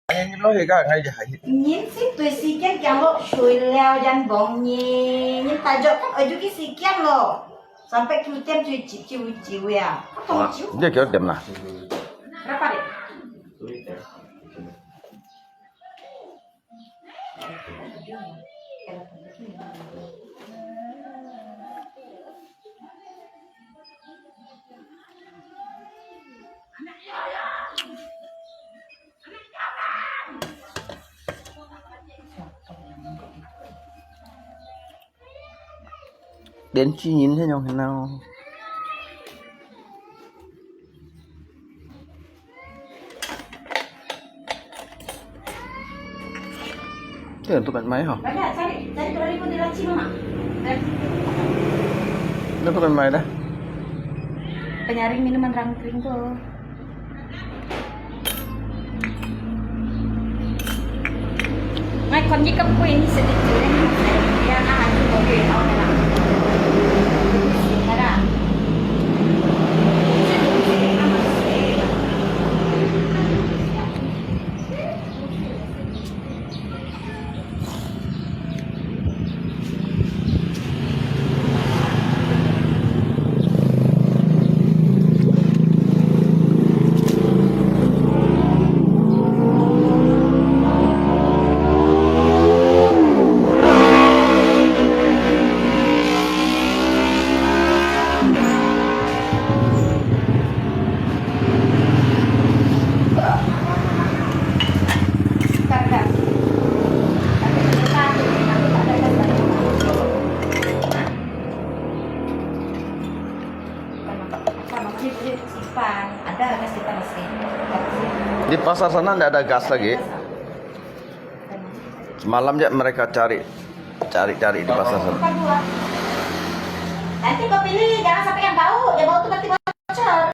Anh nói thì cái ngay vậy. Nhìn xí tuổi xí kiến chẳng lộ sủi leo dàn bóng nhé. Nhìn ta dọc các ở chỗ cái xí kiến lộ. Sampai kita ciu ya. Apa ciu? Dia kira dem lah. Berapa deh? Đến chi nhìn thế nhau thế nào? Thế là tôi bật máy hả? Banyak, cari 2.000 di laci mama. Nó tôi bật máy đấy. Penyaring minuman rangkring tuh. Ngai kon jika kue ini sedikit yang akan kue tahu lah. Ada. Ada gas di panas Di pasar sana tidak ada gas lagi. Semalam ya mereka cari di pasar sana. Nanti kau pilih, jangan sampai yang bau tuh nanti bocor.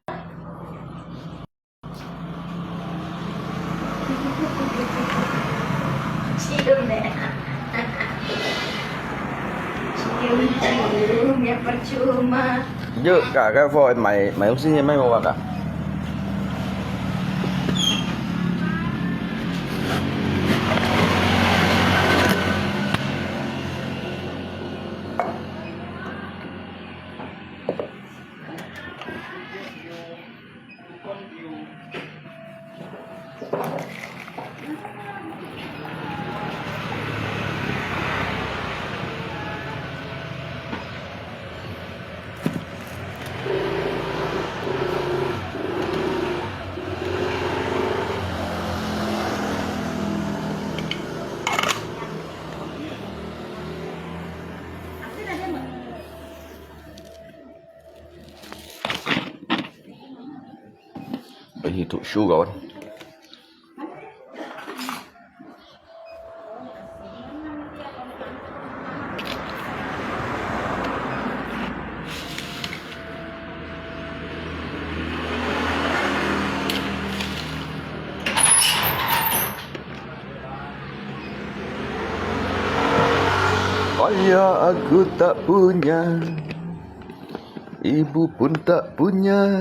Cium deh. Cium ya percuma. Chứ cả cái vòi mày không xin mấy màu bạc à? Itu shoe kawan. Ayah aku tak punya, ibu pun tak punya.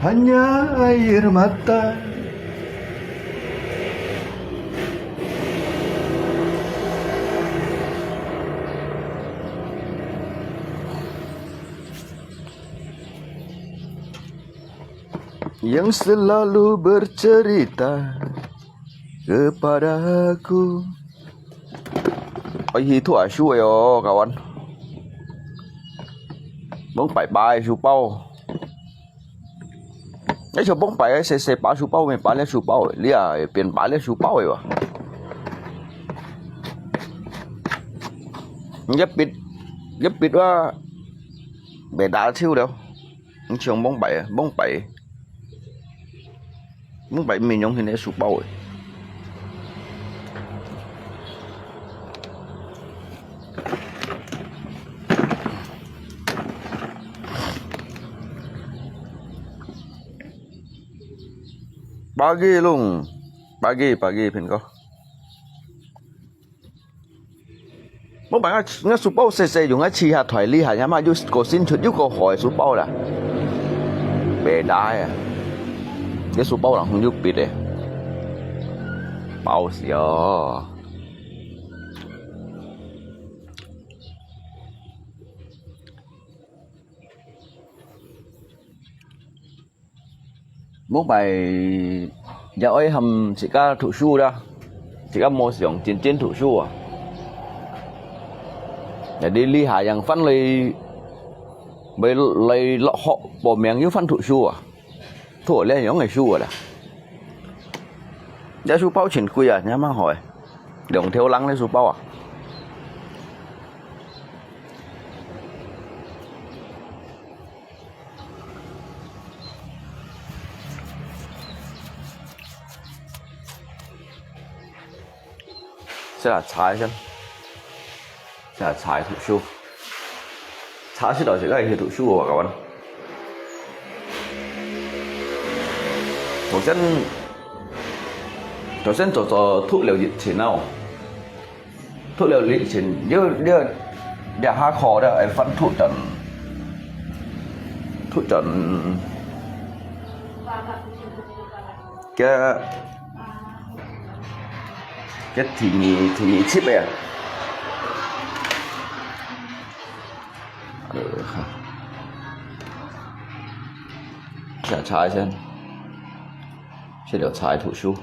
Hanya air mata yang selalu bercerita kepadaku. Itu asu yo kawan. Bóng phải bài su bao. Cái số bóng phải sẽ bảo su bao mình bảo lên su bao, lia biển bảo lên su bao vậy à? Giúp bịtว่าbể đá siêu đâu. Trường bóng bảy mình giống thì nó su bao rồi. Pagi luôn. Pagi Pin có. Mỗi bạn nghe số bao xe dùng cái chi hạt thoại ly hạt nhá mà có xin chút có hỏi số bao là bể đá à. Cái số bao là không giúp bị đấy. Bao xìa. Mỗi bài giờ ấy hầm chỉ có thủ su đó. Chỉ có mua sử dụng trên thủ su à. Để đi ly hạ yang phân lấy bây lấy lọ họ bỏ miếng như phân thủ su à. Thủ lên giống ngày su à. Giá su bao chuyển quy à nhá mà hỏi. Đồng theo lắng lấy su bao à. sẽ là trái chân sẽ là trái thủ su trái sẽ đó sẽ là thủ su các bạn首先做thuốc liệu dịch trình nào thuốc liệu dịch trình nếu để hạ khó đó em phân thuốc trần cái thì nhị chip à sẽ trái xem sẽ được trái thủ su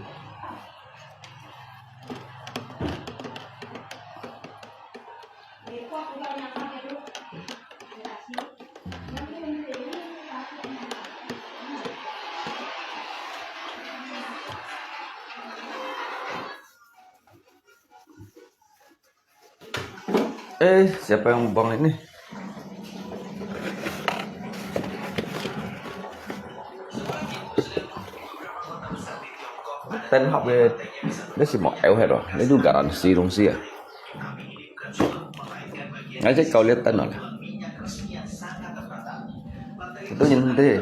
siapa yang buang ini? Tên học về nó chỉ mọc eo hết rồi, nó juga garansi dong sih ya. Aja kau lihat tên rồi. Itu nhìn thế.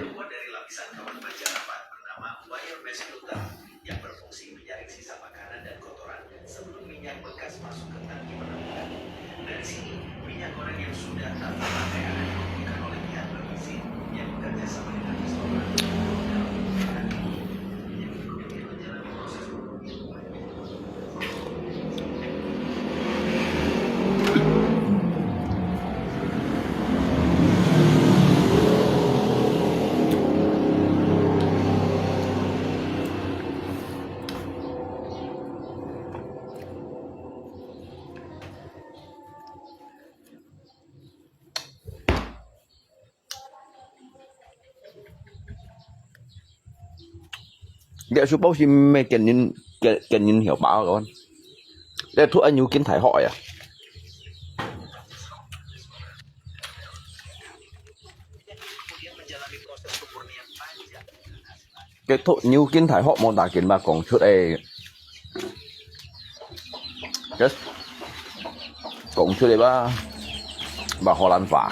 Để số bao nhiêu mày cần nhìn hiểu báo các bạn. Để thuốc anh nhu kiến thải hỏi à. Cái thuốc nhu kiến thải họ mong đã kiến mà còn chút đây. Cái còn chút đây bà họ lan phả.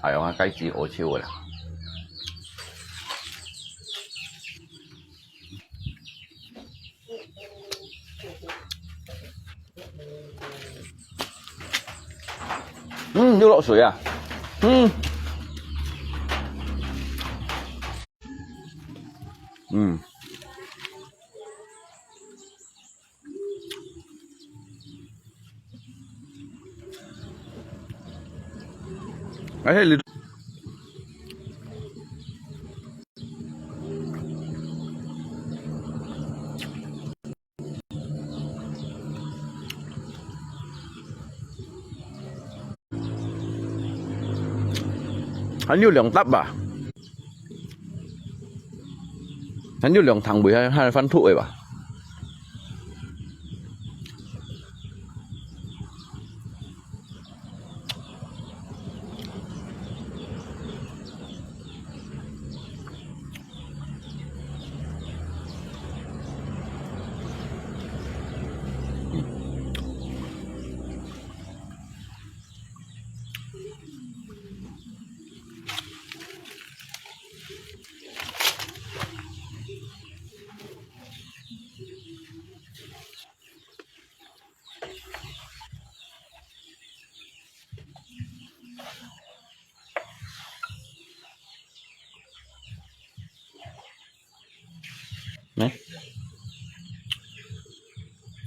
Ai ông cái gì ô chiêu rồi. Nước lọ sủi à? Ấy lì. Hình như lượng tắp à? Hình như lượng thằng bưởi hay là phân thụ vậy bà?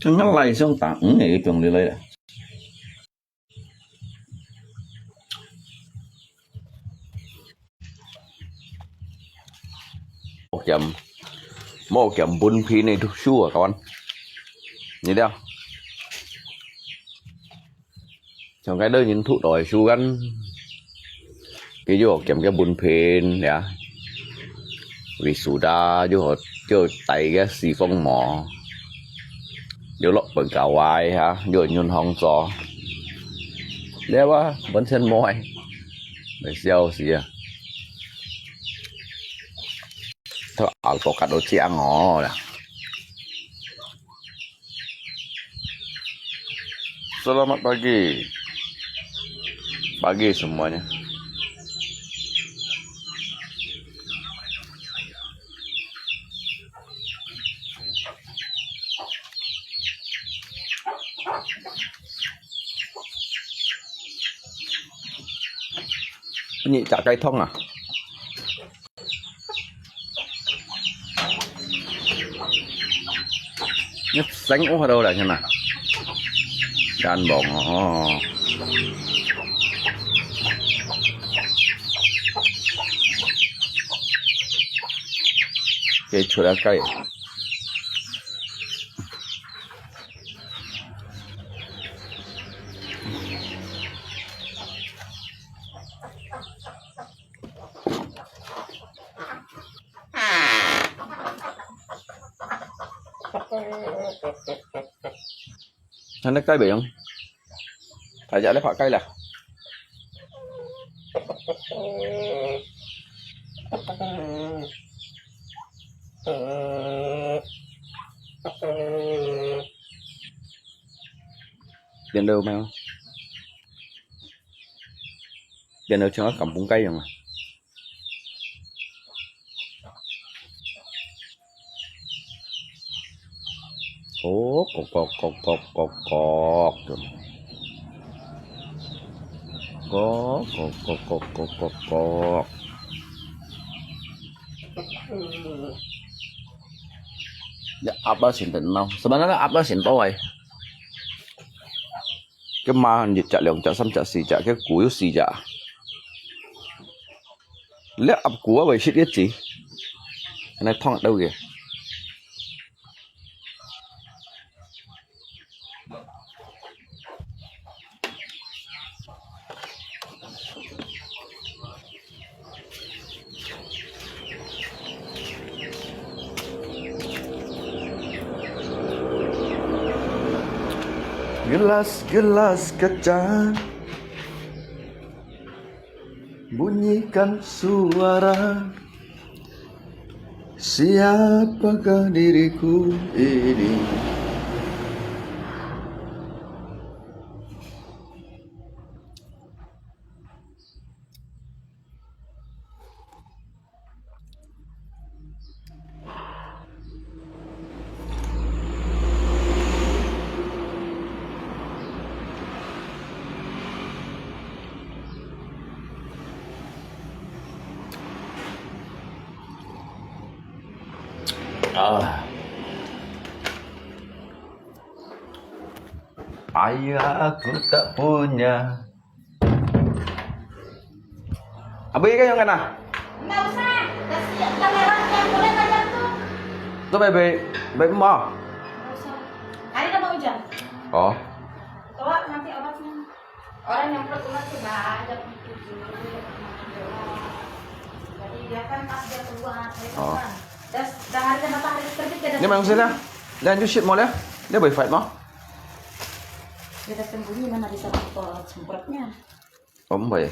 Jangan lai xong tặng này cái đi lấy. Một chậm bún phí này thuộc chua các bạn. Nhìn thấy không? Trong cái đời nhìn thụ đòi chua gắn. Cái vô chậm cái bún phí nè. Vì sủ đa vô chơi tay cái xì phong mỏ. Vô lọc bằng cả hoài ha. Vô nhôn hong gió. Đấy quá, vẫn chân môi. Để xeo gì à. Thôi avocado chiang ngó nè. Selamat pagi. Pagi semuanya. Nhị chả cây thông à? Nhấp sánh ố ở đâu lại xem nào. Gan bò ngó. Cái chuột đá cây. Nó cây bị không? Phải dạ lấy phạ cây là. Tiền đâu mèo? Tiền đâu cho nó cầm búng cây rồi mà. Ố, cọc. Cọc. Ya, apa sih tenang? Sebenarnya apa sih toy? Cái mà nhiệt chạ lượng chạ xăm chạ xì chạ cái cú xì chạ. Lấy ập cú vậy shit gì? Cái này thong ở đâu kìa? Gelas kaca bunyikan suara. Siapakah diriku ini? Ayah aku tak punya. Abi kan yang kena? Nggak usah. Udah lewat yang boleh tajam tuh. Tuh baby mau? Nggak usah. Hari udah mau hujan. Oh. Coba nanti obatnya. Orang yang perut umat tuh banyak. Jadi dia kan pas dia keluar. Oh. Dah hari matahari terbit dia. Ini memang sila. Lanjut shit mau ya? Dia boleh fight mau? Dia sembunyi mana bisa semprotnya. Om boy.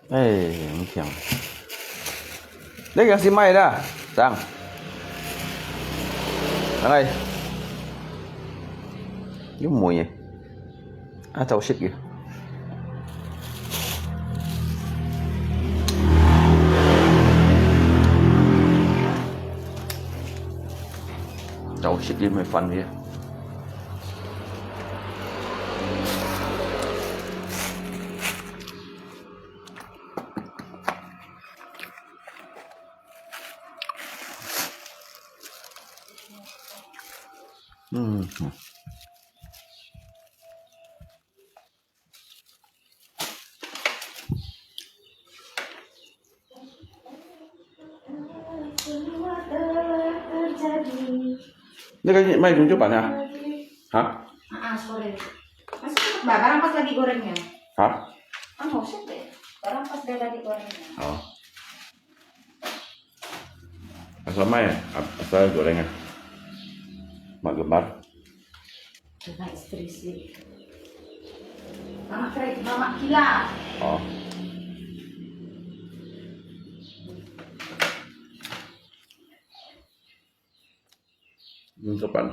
Không chèo. Lấy cái xi may ra. Sang. Sang đây. Cái mùi gì? Tao shit kìa. Oh shit, give me fun here. Hmm. Semua telah terjadi. Ini kan main tunjuk ya? Hah? Sore. Masih cepet mbak, barang pas lagi gorengnya. Hah? Maksud deh, barang pas dia lagi gorengnya. Oh. Asal main, asal gorengan. Mak gemar. Dengan istri sih. Mama gila. Oh. Kapan?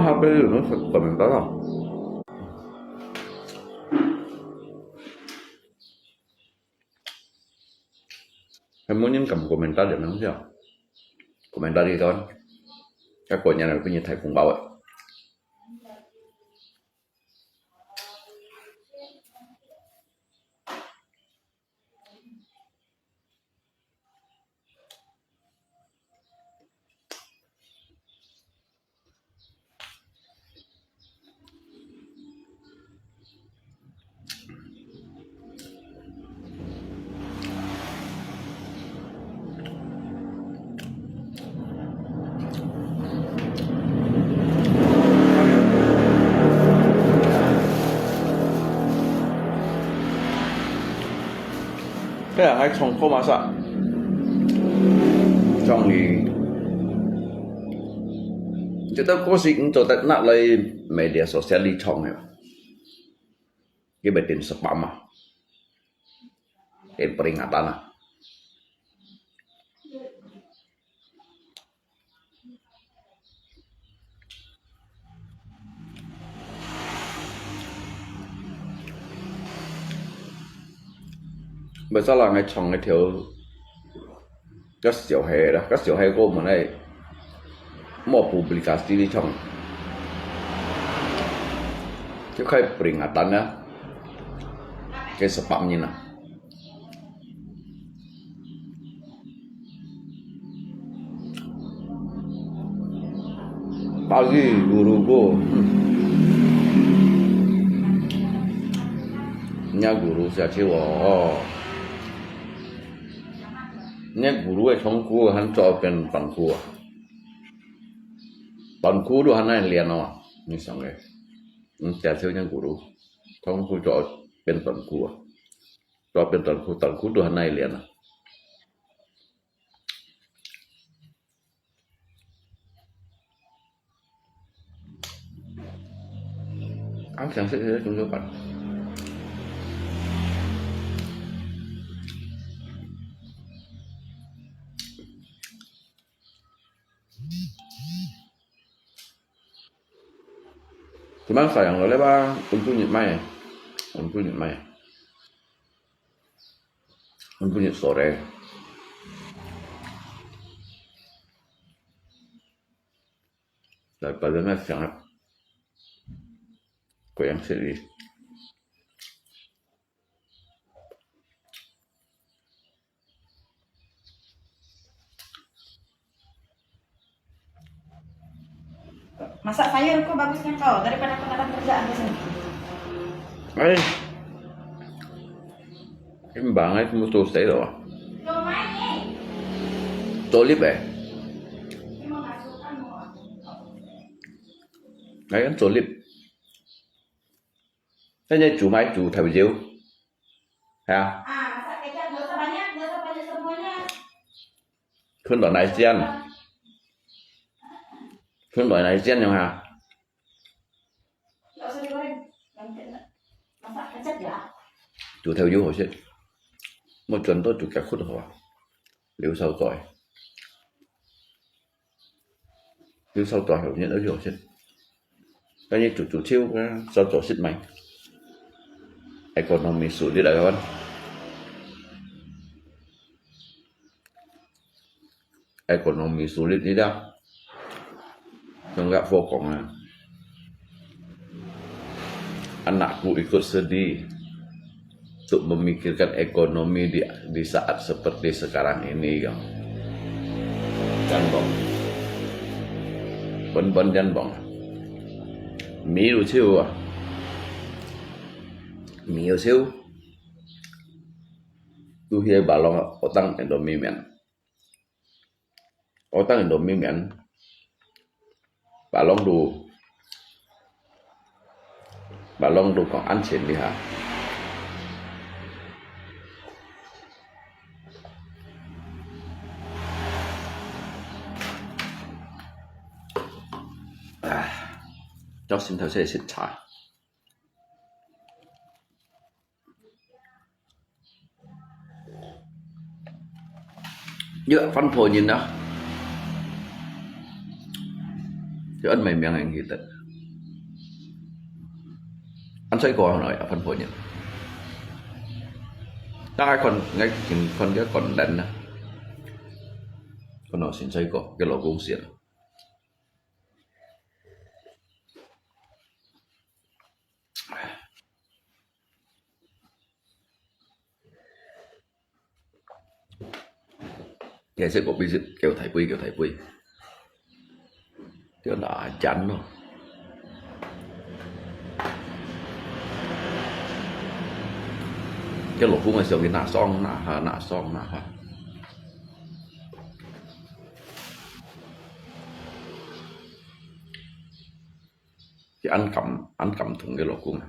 HP nó komentar lah. Em cầm komentar để nó chưa? Komentar đi thôi. Các cô nhà này cứ như thầy cũng bảo vậy. Cái là ngay trong khô mà sợ. Trong thì chúng ta có gì cũng cho tận nặng lấy media social đi trong này. Cái bài tin spam mà. Cái peringatan lah. Bây giờ là ngay trong cái thiếu các小孩đó, các小孩của mình này mau publikasi di trong chứ kayak peringatan ya kayak spamnya nah. Pagi guruku nya guru saya ciwo nya guru ấy trong khu hắn cho bên phần khu phần khu đó hắn này liền nó như xong rồi saya ciwo nya guru trong khu cho bên phần khu tận khu đó hắn này liền áo chẳng sẽ thế chúng tôi bạn Cuman sayang lo leba unpunyit sore daripada sangat yang sedih. Masak sayur kok bagusnya kau daripada kau ada kerjaan di sini. Banget musuh saya loh. Tolip kan tolip. Saya chủ máy chủ thầu diếu. Ha? Masak kecap gak usah banyak semuanya. Phân loại này chiên. Phân loại này chiên nhau hả? 呀？ chủ theo du hồi xích một chuẩn tốt chủ kẹt khuất hỏa liều sau tỏi hiểu nhận ở hồi xích cái như chủ chiêu sau tỏi xích mạnh economyสูตรที่ไหนกันeconomy sulit tidak enggak pokok anakku ikut sedih untuk memikirkan ekonomi di saat seperti sekarang ini kan Jan bong bon Jan bong mi lu siêu à mi lu siêu tu hiệp balong otang Indomie men otang Indomie men balong du còn ăn xịn đi hả cho xin theo xe xịt trái nhựa phân phối nhìn đó chứ ăn mày miệng anh gì tận ăn xoay cò nói ở phân phối nhìn ta còn ngay phần cái còn đần đó còn nó xin xoay cò cái lỗ cũng xiên cái sẽ có bị dịch kiểu thầy quy chứ là chắn rồi cái lỗ cũng là sợ cái nạ xong nạ hả thì ăn cầm thùng cái lỗ cũng này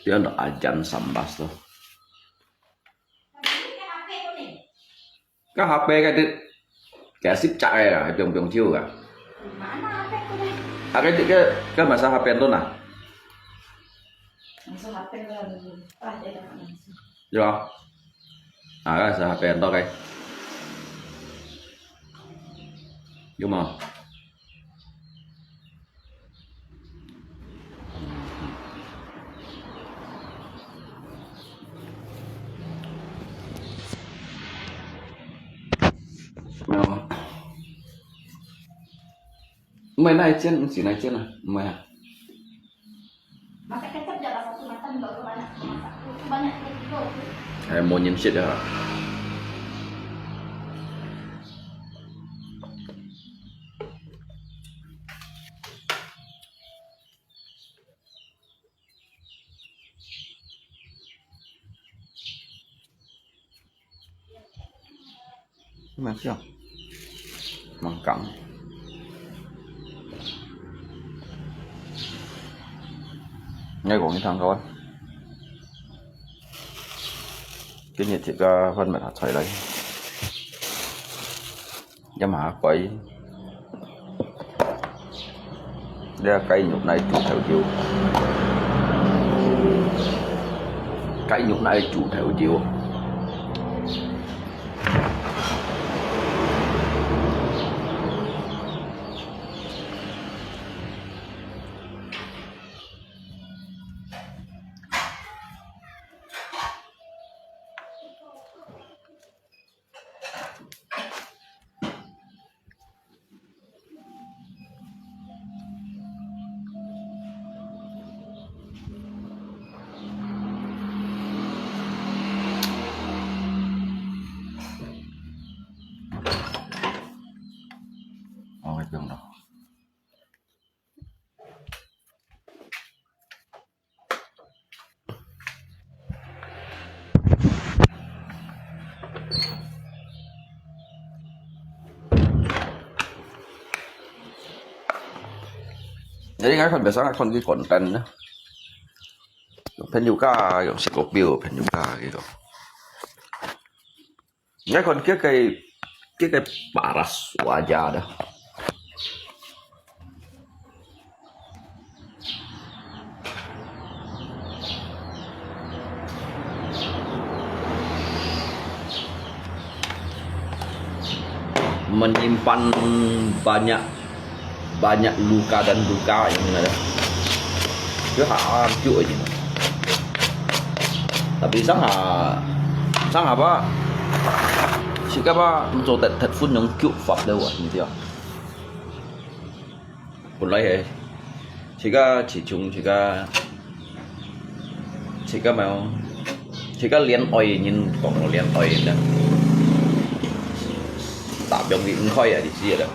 dia ada ajan sambas tuh. Cái HP cái ship chạy à, Pyong chiêu à? Mana HP ko deh? À cái masa HP tuh nah. Masuk HP ko lah. Dia dah masuk. Được. À cái masa HP tuh cái. Nhưng mà Main aja sini aja lah, main. Masak kecap jangan satu makan baru banyak. Masak banyak itu. Kayak mau nyimsit ya. Masih mangkang. Ngay của cái thằng thôi cái nhiệt thì ra phân mà thải đấy nhưng mà quấy đây là cây nhục này chủ theo chiều cây nhục này chủ theo chiều Đường đó jadi kan biasanya kan di konten pen juga yang Scorpio pen juga gitu. Ngay còn kia Kayak paras wajah dah. Menyimpan banyak luka dan duka yang ada. Chứ họ chữa gì. Tapi sang apa? Siapa mencoba thật phun yang cựu pháp đâu à, như thế à?本来係，Chika liên oi nhìn còn liên oi nè. Tạm trong cái khói ở đi gì đó.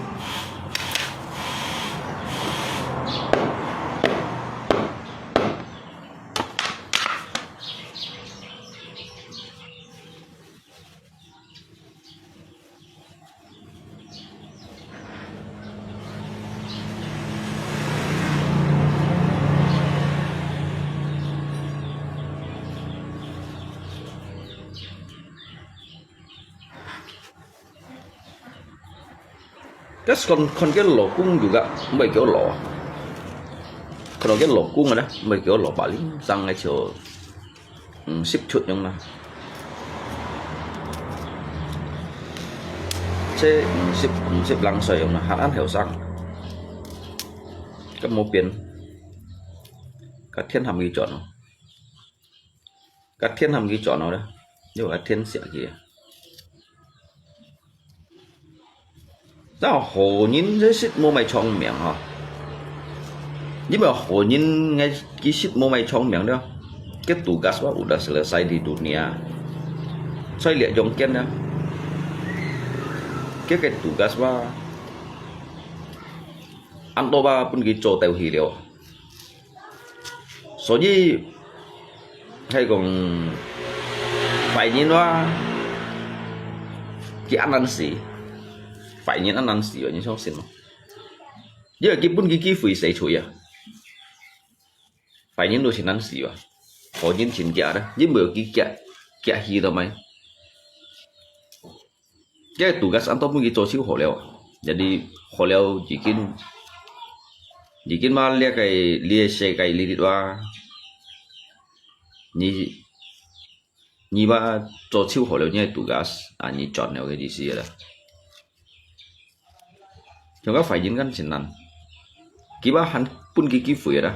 Terus kon cái lỗ cung juga mấy kiểu lỗ. Kalau cái lỗ cung ada mấy kiểu lỗ paling sang ngay chỗ ship chút yang na. Chế ship langsung yang na hal hiểu sang. Cái mô biến các thiên hàm ghi chọn nó. Các thiên hàm ghi chọn nó đó. Nhưng mà thiên sẽ kìa. Đó hồ nhìn cái shit mô mày trong miệng hả? Nhưng mà hồ nhìn ngay cái shit mô mày trong miệng đó. Cái tugas wah udah selesai di dunia. Saya lihat jongkian ya. Cái tugas wah anh ba pun gitu tahu hilio. Soalnya hay còn phải nhìn wah cái anh ăn gì. Phải nhìn anh ăn gì ở những số xin mà. Giờ cái pun cái phủi sẽ chui à. Phải nhìn đôi xin ăn gì à. Họ nhìn xin giả đó. Nhưng mà cái hi đâu mày. Cái tugas anh pun gitu siêu hổ leo. Jadi hổ leo jikin mà lia xe cái li wa ni ba cho siêu hổ leo như tugas anh chọn leo cái gì đó. Chúng ta phải dính gắn xin năn. Kí ba hắn pun kí phủi đó.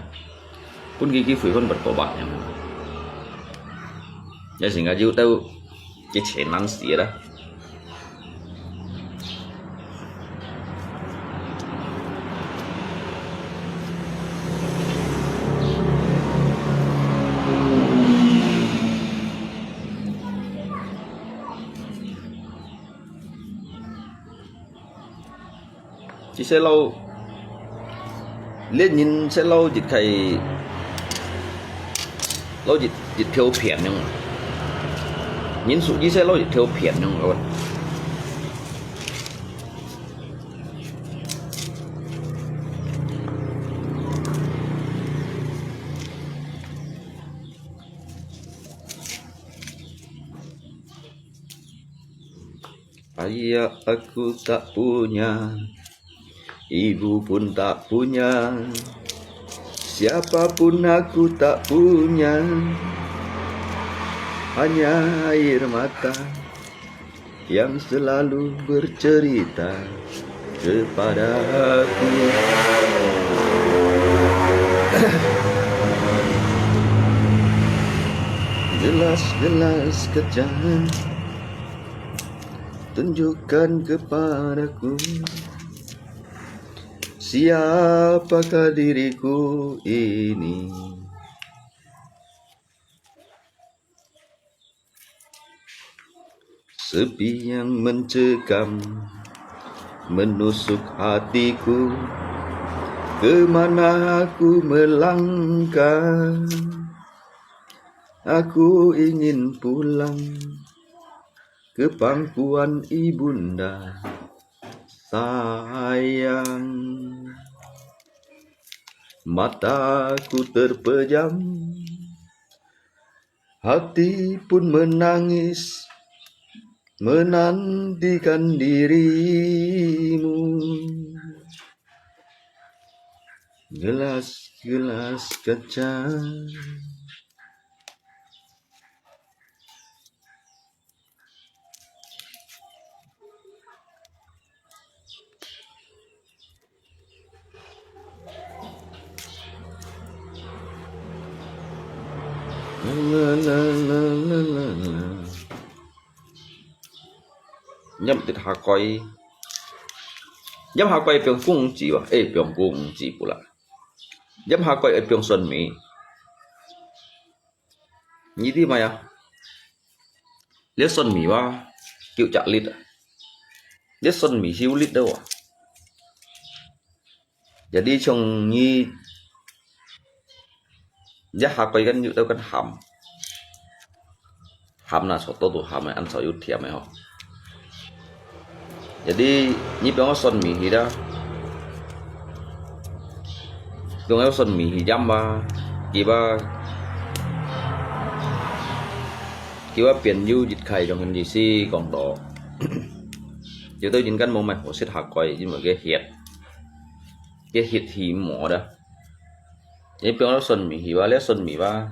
Pun kí phủi hơn bật cổ bạc nha. Giờ xin ngài dư tao cái chế năn xí đó. Chỉ sẽ lâu liên nhìn sẽ lâu dịch thầy lâu dịch theo phiền nhưng nhìn số chỉ sẽ lâu dịch theo phiền nhưng rồi ayah aku tak punya, ibu pun tak punya, siapapun aku tak punya, hanya air mata yang selalu bercerita kepada aku. Jelas-jelas kejam tunjukkan kepadaku siapakah diriku ini. Sepi yang mencekam menusuk hatiku, kemana aku melangkah. Aku ingin pulang ke pangkuan ibunda sayang. Mataku terpejam, hati pun menangis, menantikan dirimu. Gelas-gelas kaca. La la la la la la. Nhâm tịch hà coi. Nhâm hà coi biong cung chỉ wa, biong cung chỉ pula. Nhâm hà coi biong xuân mỹ. Như thế mà ya. Lihat xuân mỹ wa, kiểu chặt lít. Lihat xuân mỹ hiu lít đâu à. Jadi trong như giá hà coi kan như đâu kan ham na soto tu ham ăn sao yut thiam ho. Jadi ni biong son mi hi da. Biong son mi hi jam ba kiba pen yu jit khai trong hình gì si còn đỏ. Chứ tôi nhìn căn mông mày hồ xích hà coi nhưng mà cái hiệt thì mỏ đó. Ni biong son mi hi ba le son mi ba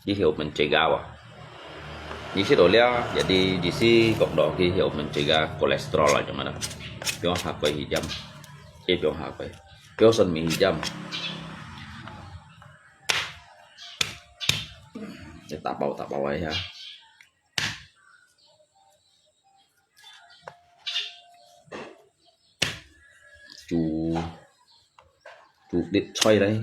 di hiểu mình chơi gạo à. Di sini oleh jadi di sini kok ki hiểu mencegah kolesterol aja mana. Biong hakoi hijam. Biong hakoi. Biong son mi hijam. Để tak bau ya. Chú định xoay đấy.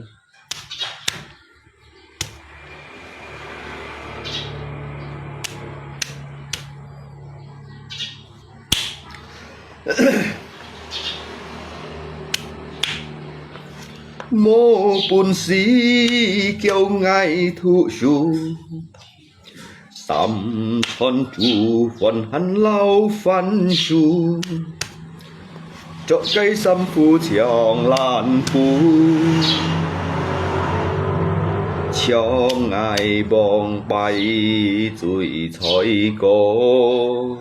Mô bùn sĩ kiêu ngài thụ shu Sầm thân chủ phần hắn lao phân shu Cho cây xăm phu chiong lan phu Cho ngài bong bay tuổi thói cô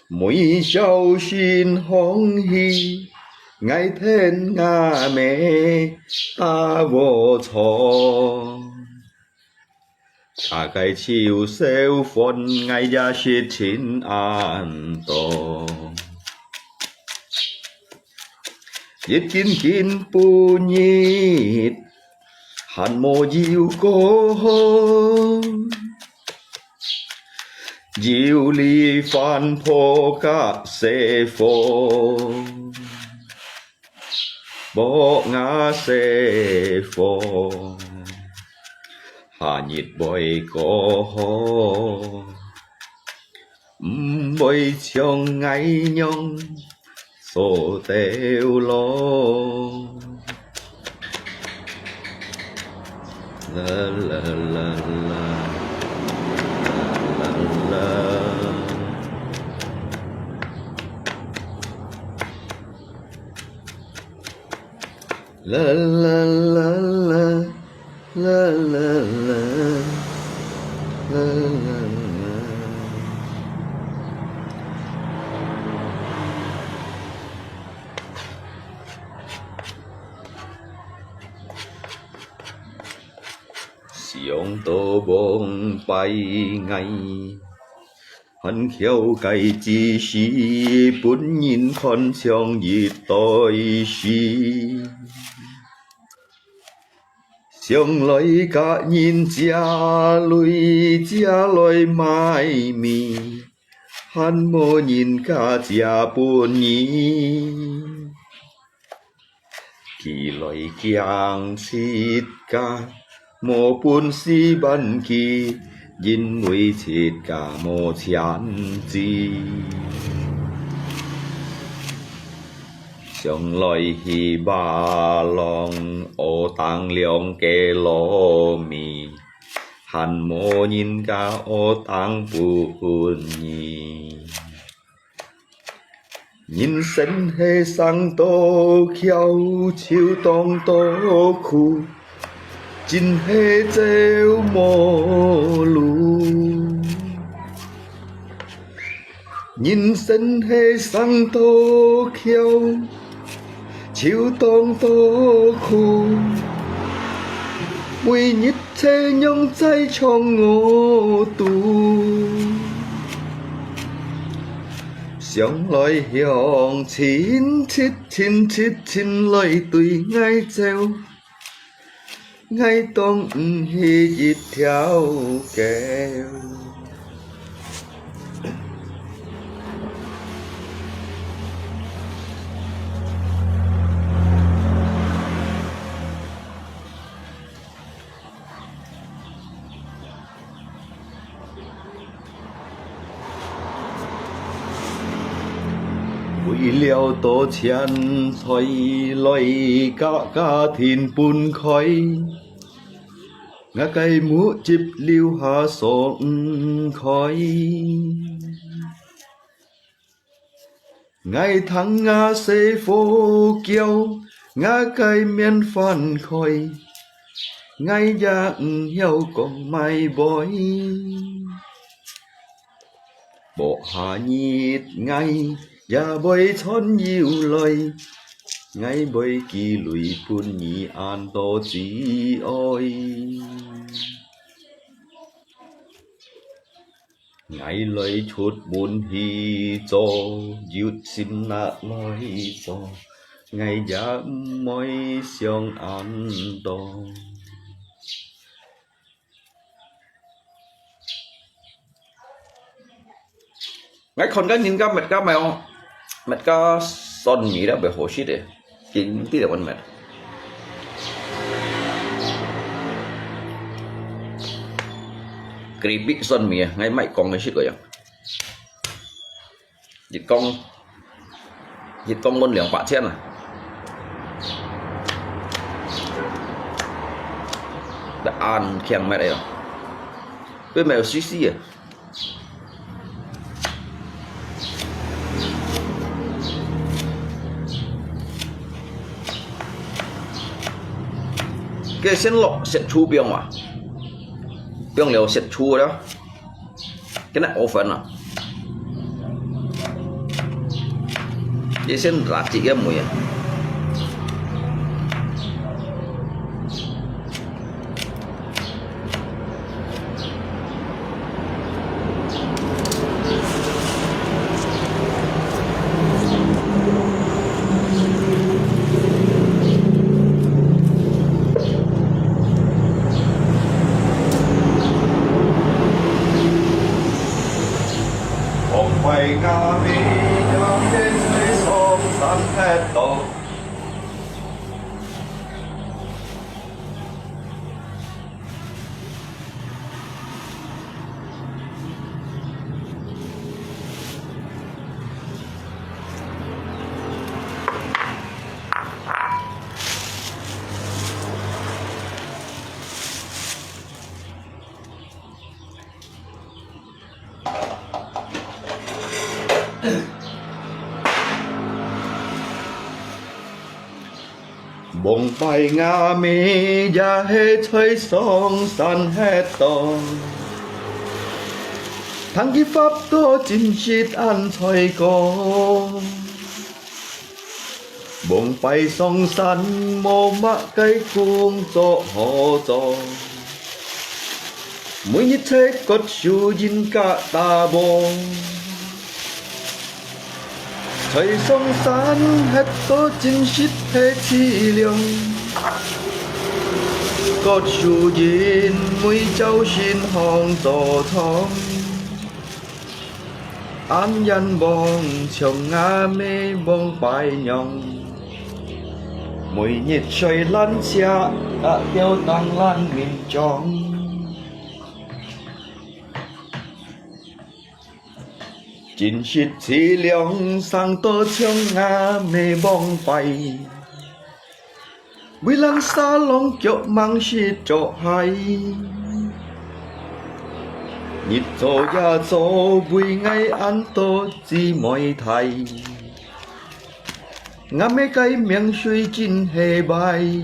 Mỗi châu xin hong hi Ngày thiên nga mẹ ta vô thọ Ta cái chiều xeo phôn ngày gia shit chín an to Yết kín pu nhít Hàn mô diêu cô Diêu li phan phô cả xe phô Bộ ngã xe phô Hà nhịt bồi cô hô Bồi chồng ngay nhông Sô têu lô La la la la La la La la la la La la la La la la Xiong tô bông bay ngay Hắn khéo cây chi xí Bún nhìn con xiong dịp tôi xí Xiong lối cả nhìn cha lối mai mi Hắn mô nhìn cả cha buồn nhí Kỳ lối kiang xít ca Mô buồn xí bắn kỳ Yin mùi chít cả mô chán chi Xiong loi hi ba long ô tăng liong kê lô mi Hàn mô nhìn cả ô tăng buồn nhì Nhìn sinh hê sang tô khéo chiêu tông tô khu Chín hê treo mô lù nhìn sân hê sang tô khiêu chiều tông tô khu mùi nhít thế nhông cháy trong ngô tù xiong lòi hiong chín lòi tùy ngay treo ngay tông hi dịt theo kèo vì liều tổ chén thôi lôi cả thìn bùn khói ngã cây mũ chip liu hạ sông khói ngày tháng ngã xây phố kiêu ngã cây miên phan khói ngày dạng hiếu còn mai bói bộ hạ nhịt ngay ya bơi thon nhiều lời ngay bơi kỳ lùi phun nhị an to chỉ ôi ngay lời chút buồn hi cho dịu xin nạ lời cho ngay giá môi xiong an to ngay con cái nhìn cái mặt mèo mặt có son nhỉ đó bị hồ xít đấy chính tí là con mặt creepy son mì ngay mày con cái xít rồi dịch con luôn liền bạ chết à đã ăn khen mẹ đây rồi với mèo xí xí à cái sen lọ sen chu biếng mà biếng liều sen chu đó cái này oven à cái sen rát chỉ cái mùi à mày ngã mi nhắm đến dưới sông sắn hết tổ bông bay ngã mi ya hết thấy sông san hết to thằng kia pháp to chính shit ăn thôi có bông bay sông san mô mã cây cuồng cho họ cho mỗi như thế có chú dính cả ta bông thời sông san hết to chính shit hết chi liều có chú dính mỗi cháu xin hong tổ thông an dân bông chồng ngã mê bông bài nhong mỗi nhiệt trời lăn xa đã tiêu tăng lan miền trong chính shit chi liang sang to chong nga mê bong bay vì lăng xa long chỗ mang shit chỗ hay nhịp chỗ ya chỗ vì ngay ăn to chỉ mọi thầy ngã mê cái miệng suy chín hề bay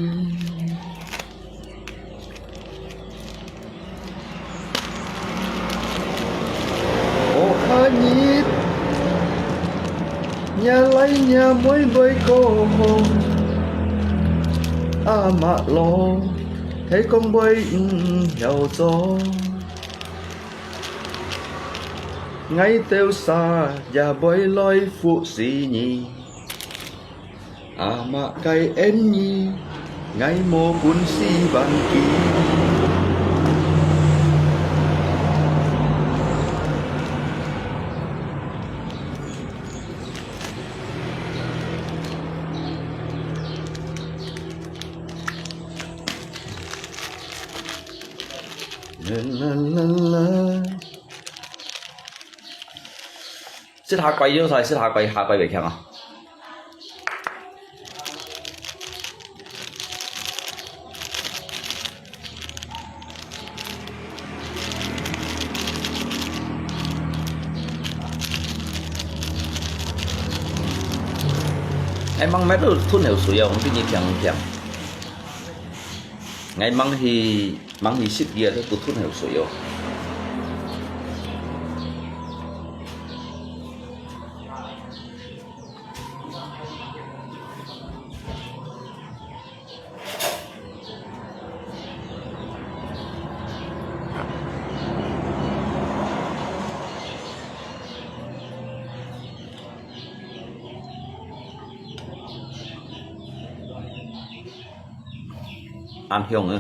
nhít tay nhà mỗi bơi cô mà lo thấy con bơi hiểu gió ngay tiêu xa và bơi lôi phụ sĩ nhì mà cây én nhì ngay mô bún si bằng kỳ識下跪咗晒，識下跪嚟聽啊！Emang mấy đứa thun hiểu suy không biết như thiang ngày mang thì shit kia tụt thun hiểu suy không ăn hiông ư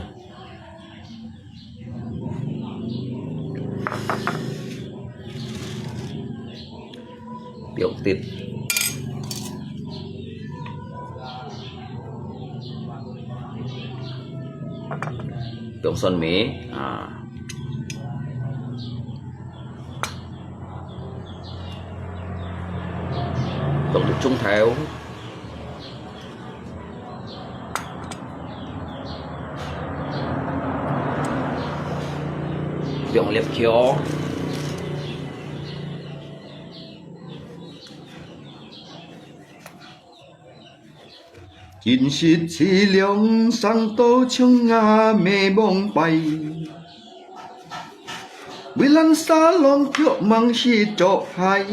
biểu tiết tượng xuân mỹ tượng được trung theo tượng liệp khiếu Chính sĩ chỉ lượng sang tô chung ngà mê bông bay Vì lăn xa lòng kiệu mang sĩ trọ hay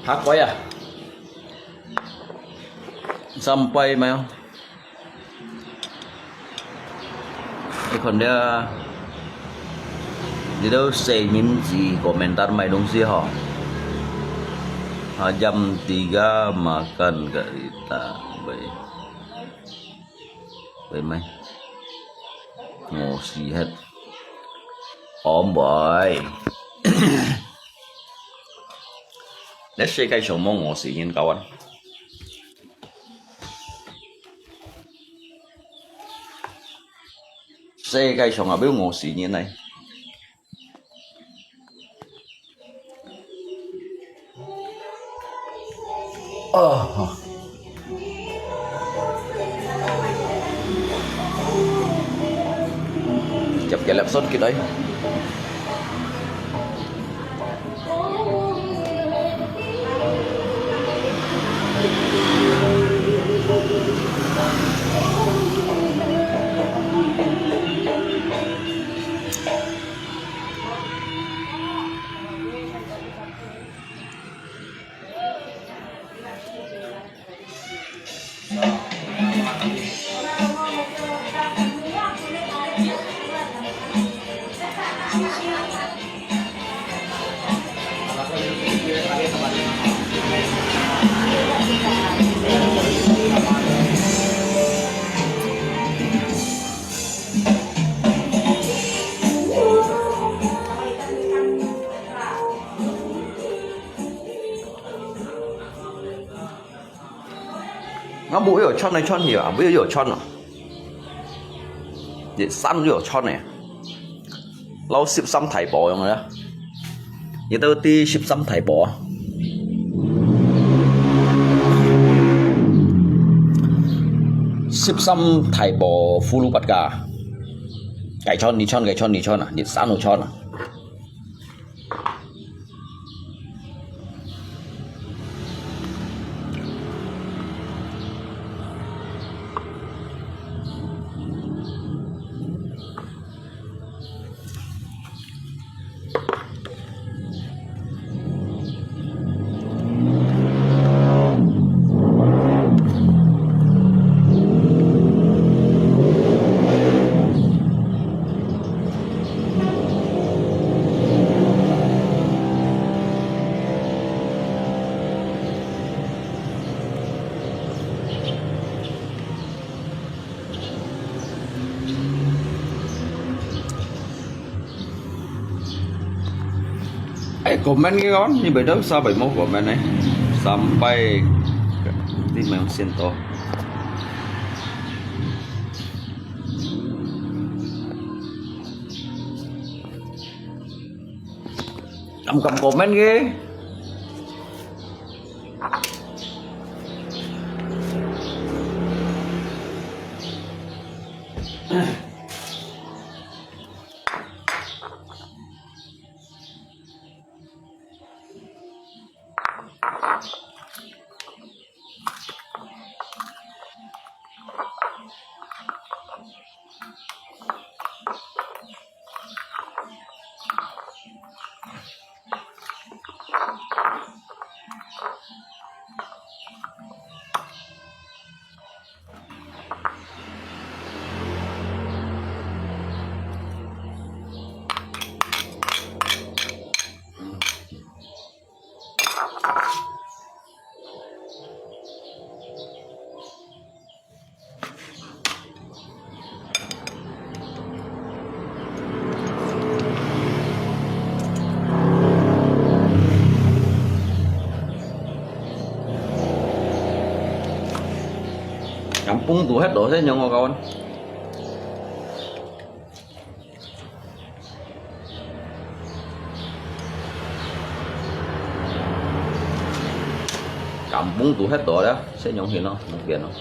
hak ya sampai mày không còn dia di đâu say min gì komentar mày dong sih ho jam 3 makan garita baik mày ngosi hết om boy Để世界上冇我事件kawan.世界上邊有我事件này. Chụp cái laptop kia đấy. bụi ở chót này chót nhiều à bây giờ ở chót nào vậy săn ở chót này lâu ship xăm thải bỏ rồi đó vậy tôi ti ship xăm thải bỏ ship xăm thải bỏ fulu bát cả cái chót ní chót à vậy săn ở chót à komen cái con như vậy đó sao 70 komen này sampai di Monsanto cầm komen ghê Kampung tuh hết đổ thế nhau kawan. Kampung tuh hết đổ đó, sẽ nhau hiền không? Một kiện không?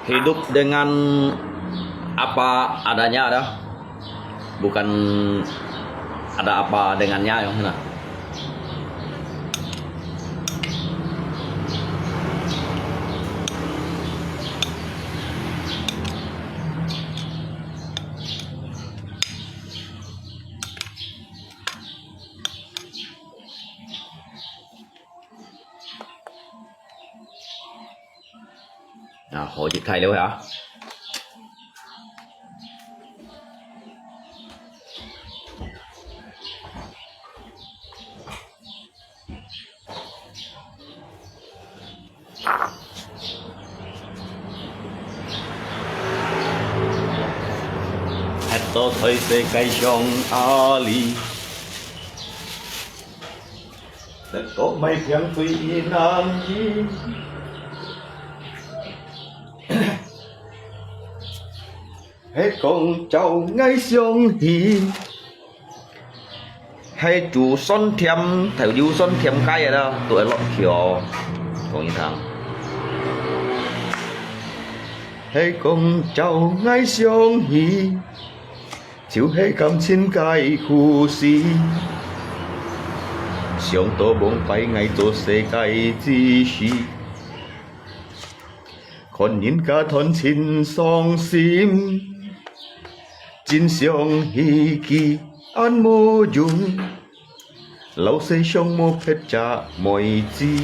Hidup dengan apa adanya ada, bukan ada apa dengannya yang mana. Nào, hồi chữ thầy luôn hả? Eto thời se cây trong ali đất có mấy tiếng tùy nam gì hết con cháu ngay sông hi hay chủ son thiêm thầy du son thiêm cái ở đó tuổi lọt chiều còn như thằng hay con cháu ngay sông hi chịu hay cầm xin cái khu si sông tô bông phải ngày tô sẽ cái gì si còn nhìn cả thôn xin song sim chính sông hi kỳ an mô dung lâu xây sông mô phết trả mọi gì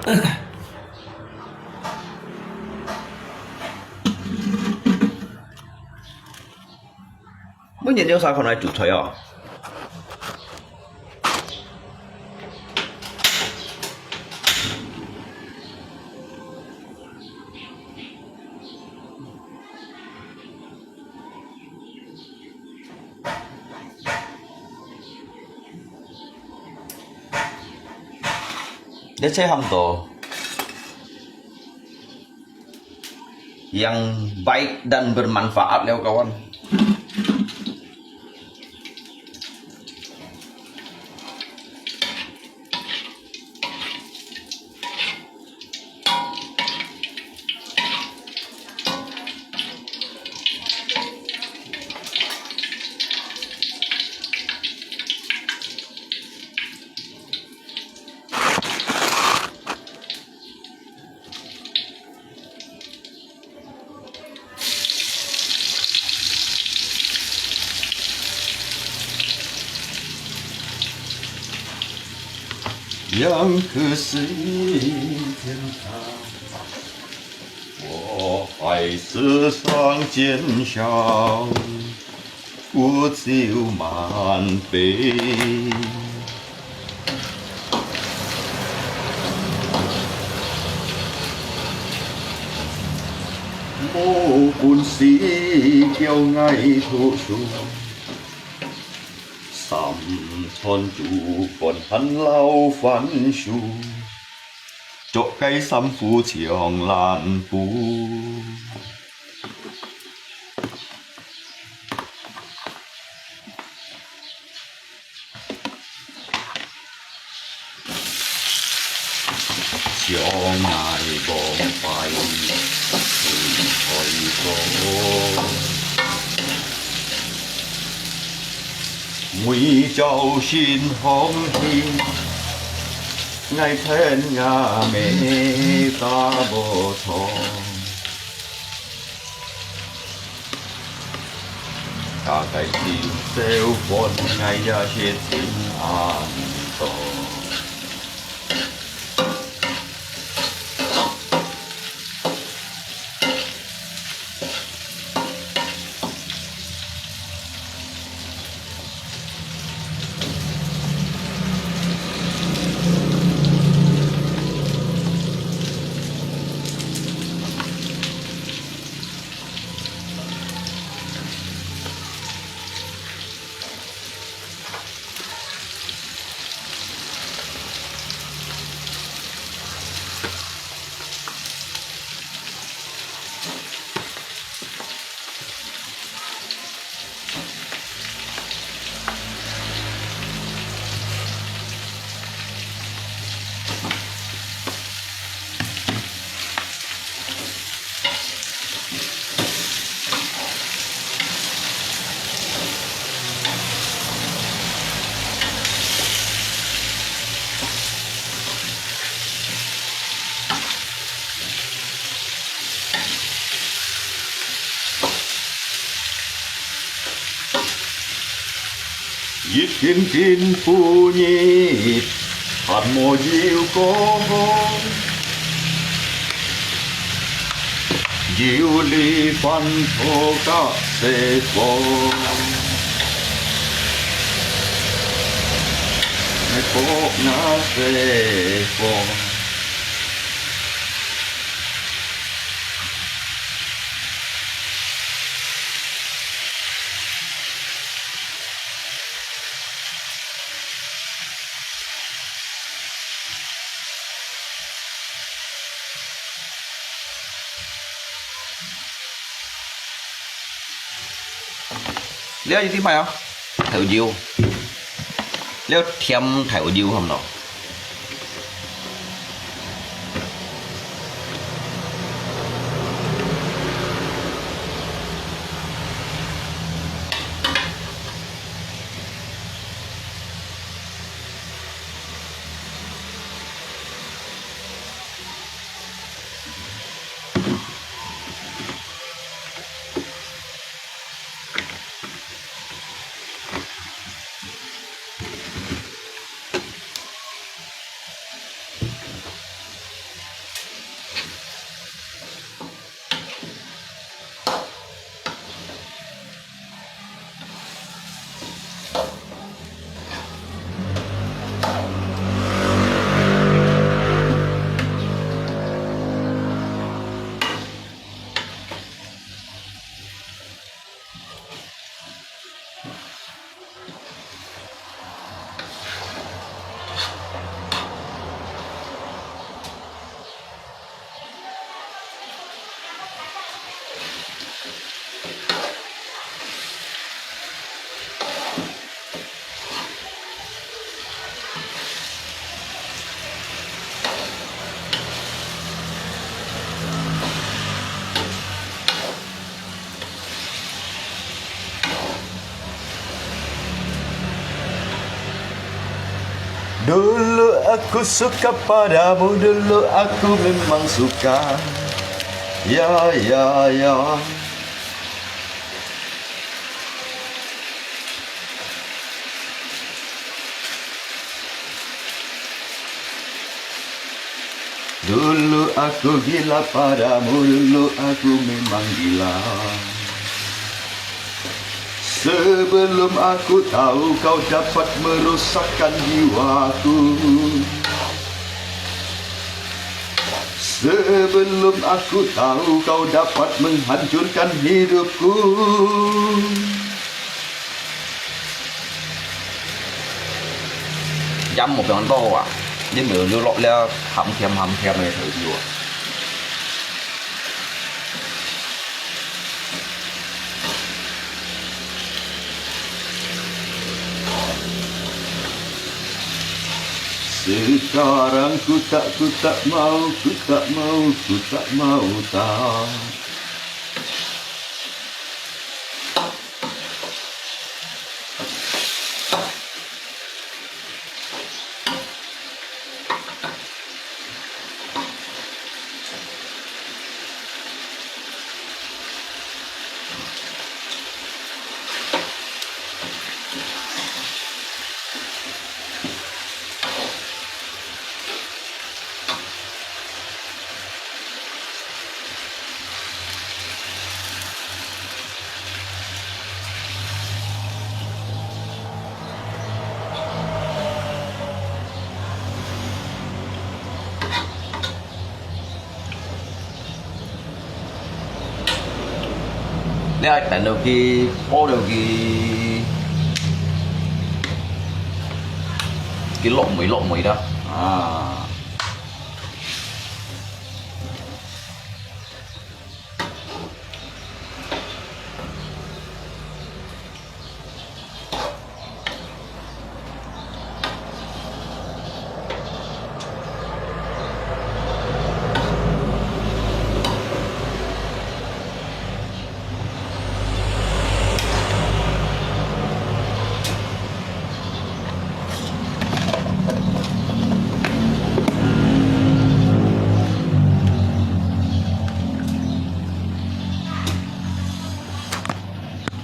Mới nhìn nhau sao con này chủ thấy à? Dia saya hamto yang baik dan bermanfaat leo kawan. Yang可是天堂，我还是上肩上，我就满杯。我本是叫爱土树。三川主管很老番薯，作雞心苦長蘭布。相愛浪費去過。每朝先空氣，愛聽呀美大不錯，大概是小款愛呀些真安多。一天天不腻，盼莫要講，要你分錯得釋放，你博那釋放。Leo như thế mày không? Thảo diêu. Leo thêm thảo diêu không nào? Dulu aku suka padamu, dulu aku memang suka. Ya, ya, ya. Dulu aku gila padamu, dulu aku memang gila. Sebelum aku tahu kau dapat merosakkan jiwaku. Sebelum aku tahu kau dapat menghancurkan hidupku. Dăm một con to à, nhưng mà nó lọt ra hầm kem này thử chưa. Sekarang ku tak mau tak. Nếu tận đầu kia, ô đầu cái lộn mì đó.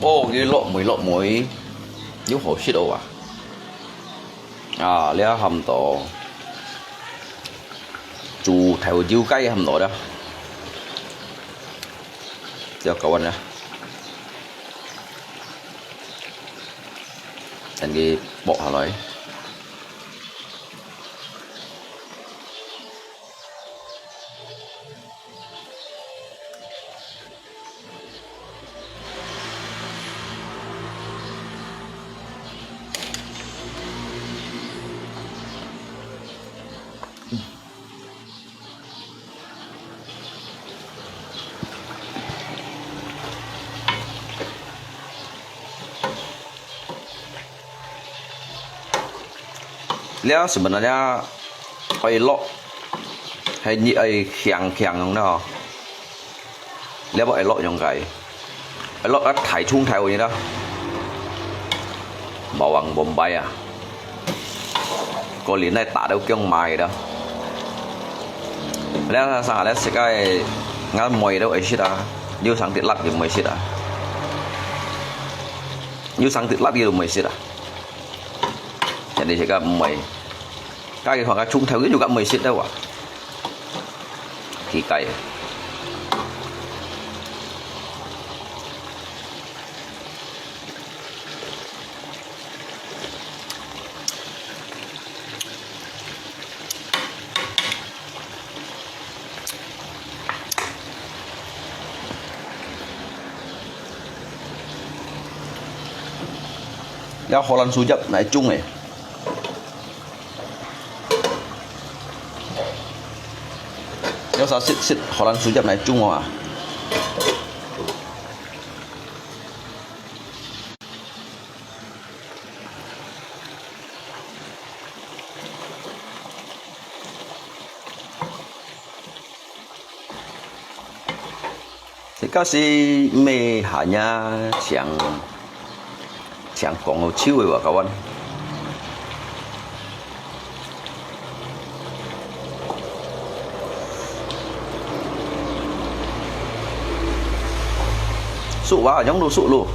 Ô cái lộn muối yếu hổ shit đâu à lẽ hầm tổ chu theo diêu cây hầm tổ đó cho cậu anh ra thành cái bộ hà lợi Dia sebenarnya elok hay khiang trong đó dia bảo elok trong cái elok á thải chung theo như đó bawang Bombay à có liền này tạ đâu kiêng mài đó dia sang ada sekai ngal moi đâu ấy đó như sang tiệt lắc thì mới xịt à như sang tiệt lắc thì mới xịt à jadi saya mai kai khoảng chung theo juga mai xịt đâu à thì cái Dia Holland sujab naik chung này Dia sao xịt Holland sujab naik chung à 可是咩下呀像放好手的话，kawan。sụ quá giống đồ sụ luôn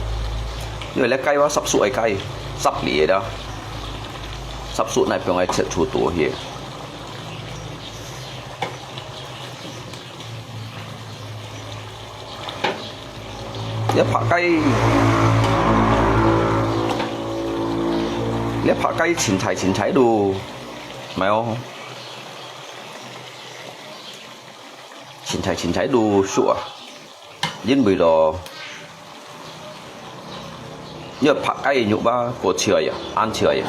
nhưng mà cay quá sắp sụ ấy cay sắp lìa đó sắp sụ này phải chạy chua tổ here lép hạ cay chín thái đồ mày không chín thái đồ sụ yên bì đó nhớผักไก่หนูบ้าโคเชียร์อันเชียร์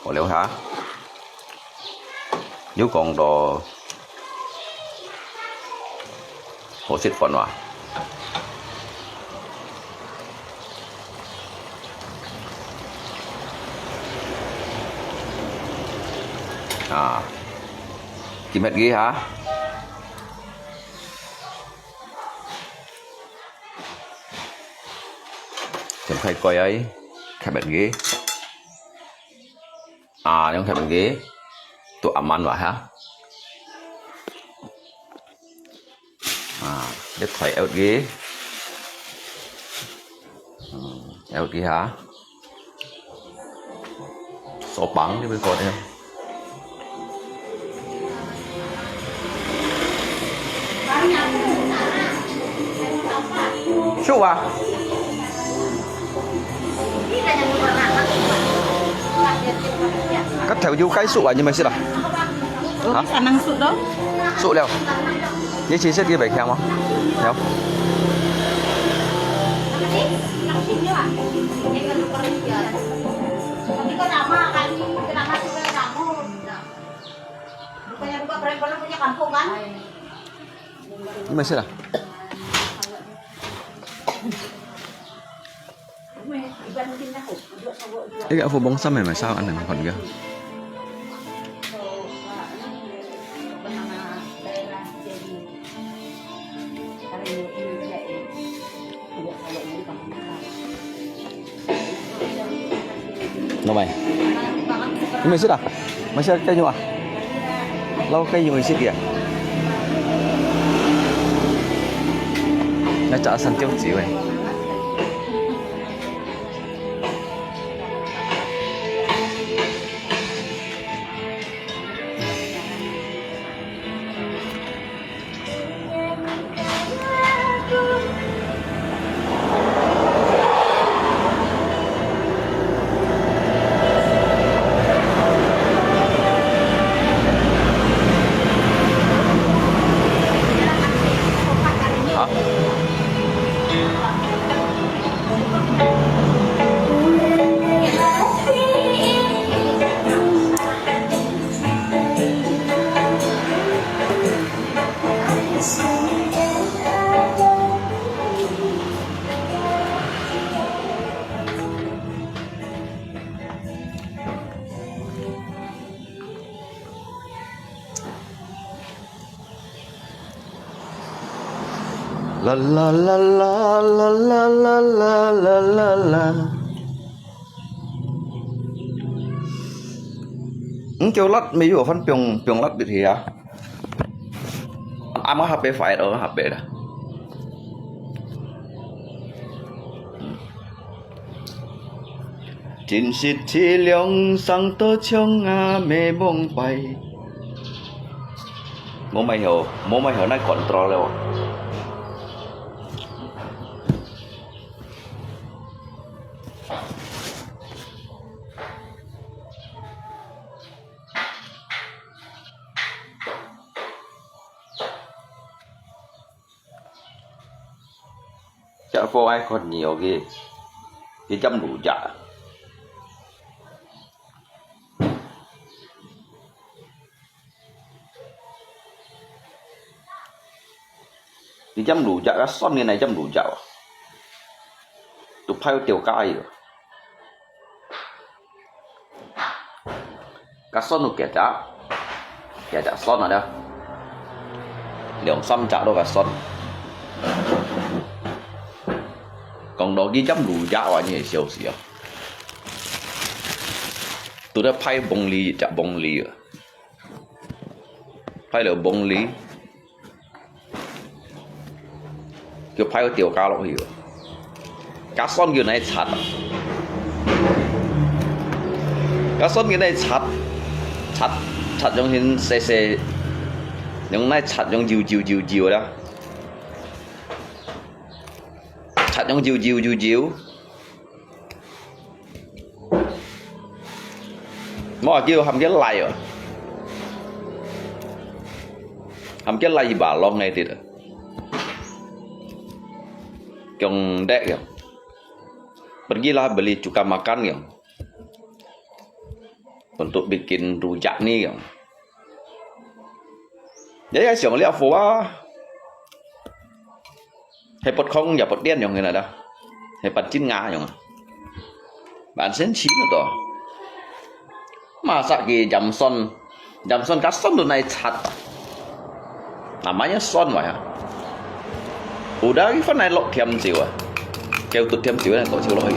พอแล้วฮะnhớ còn đồ hồ xịt phầnว่ะกินเม็ดกี้ฮะchấm khay coi ấy khay bàn ghế trong khay bàn ghế tụi ẩm ăn vào hả để thầy ớt ghế ớt ghế hả số bắn đi với con em Su à? Cắt theo du cái sụ à nhưng mà xin à? Hả? Khả năng sụ đó. Sụ leo. Như chị sẽ đi về khéo không? Khéo. Nhưng mà xin à? Cái gạo phô bóng xăm này mà sao ăn được còn kìa. Đâu mày? Nhưng mày xích à? Mày xích cây nhung à? Lâu cây nhung mày xích kìa. Nó trả sân tiêu chỉ vậy. La la la la la la la la la la la. Kêu lát mấy vừa phân piong lát được thì à? Ai mà HP phải đâu HP đó. Chính sự chi lượng sang tô chung à mê mong bay. Mô mày hiểu này control đâu. Chả phô ai còn nhiều cái chăm đủ chả cái chăm đủ chả các son như này chăm đủ chả tụi phao tiểu cay rồi các son được kẻ chả Chả chả son ở đâu. Lượng xăm chả đâu cả son. Còn đó cái chấm lù dạ vào như siêu siêu. Tôi đã phai bông ly chả bông ly à. Phai là bông ly. Kiểu phai có tiểu cá lọc hiểu. Cá son kiểu này chặt. Cá son kiểu này chặt. Chặt trong hình xe xe. Những này chặt trong diều đó. Chặt trong diều. Mà kêu hầm cái lầy rồi. Hầm cái lầy bà lo ngay thì Kong dek ya. Pergilah beli cuka makan ya. Untuk bikin rujak nih ya. Jadi cái xưởng liệu phố hay bột không và bột đen như người này đâu. Hay bột chín ngà như bạn sen chín rồi. Masa ki jam son cá son tuh naik cat. Namanya son vậy à. Udah cái phần này lộ thêm xíu à. Kêu tụt thêm xíu này lộ xíu lỗi.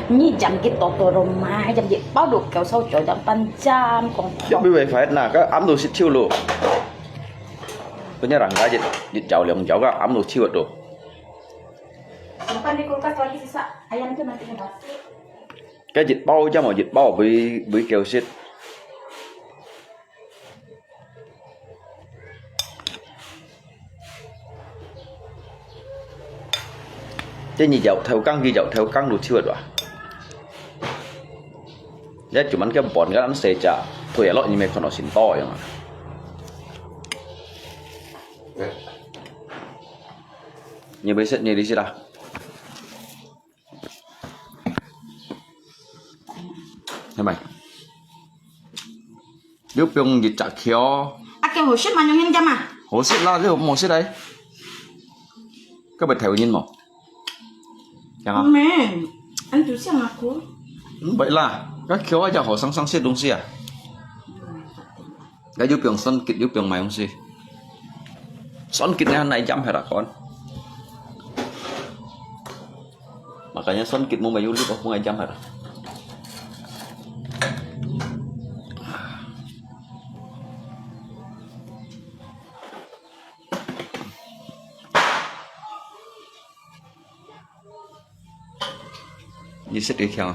Ni jam kita tu rumah jam gì bao được kéo sau chỗ jam 8 jam còn Chứ bây giờ phải là cái ấm đồ xịt chiêu luôn. Tôi nhớ rằng cái dịch chảo liệm chảo cái ấm đồ chiêu được. simpan di kulkas lagi sisa ayam itu nanti kita. Cái dịch bao cho mà dịch bao với keo xịt. Chứ như dạo theo căng đồ chiêu được. Jadi cuman cái bọn cái ăn xe chả thôi ya lo như mấy con nó xin to vậy mà. Như bây giờ như đi nào. Thế mày. Nếu dùng dịch chả khéo. Cái hồ sít mà nhung nhân jam à? Hồ sít là cái hồ sít đấy. Các bạn theo nhìn một. Chẳng không? Mẹ, anh chú xem aku. Vậy là các khéo aja hồ sang sít đúng không? Cái giúp dùng son kit giúp dùng mày không gì? Son kit này jam hết à con? Makanya son kit mau mayu lu aku ngajam hết. Như xích đi khéo.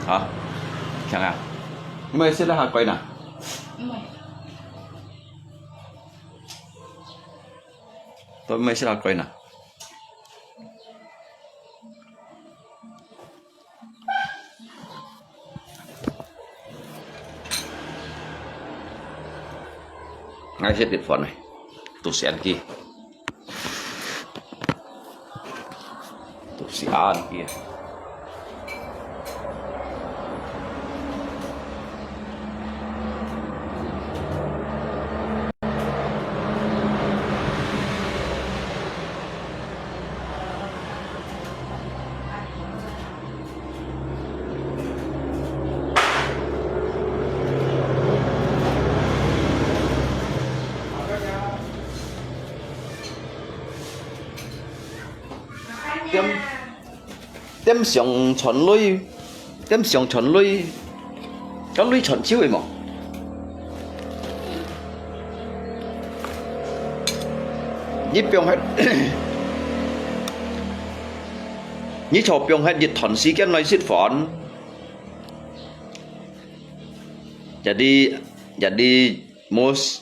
Hả? Khéo à? Mới xích là hạt quay nè. Tôi mới xích là quay nè. Ngay xích điện phone này. Tôi sẽ ăn kia. Si An kia. Đem sòng chuẩn lui, có lui chuẩn chiếu vậy mà. Nhí biong hết, nhí chọc biong hết dịch thuần sĩ cái nói xịt phòn. Jadi mus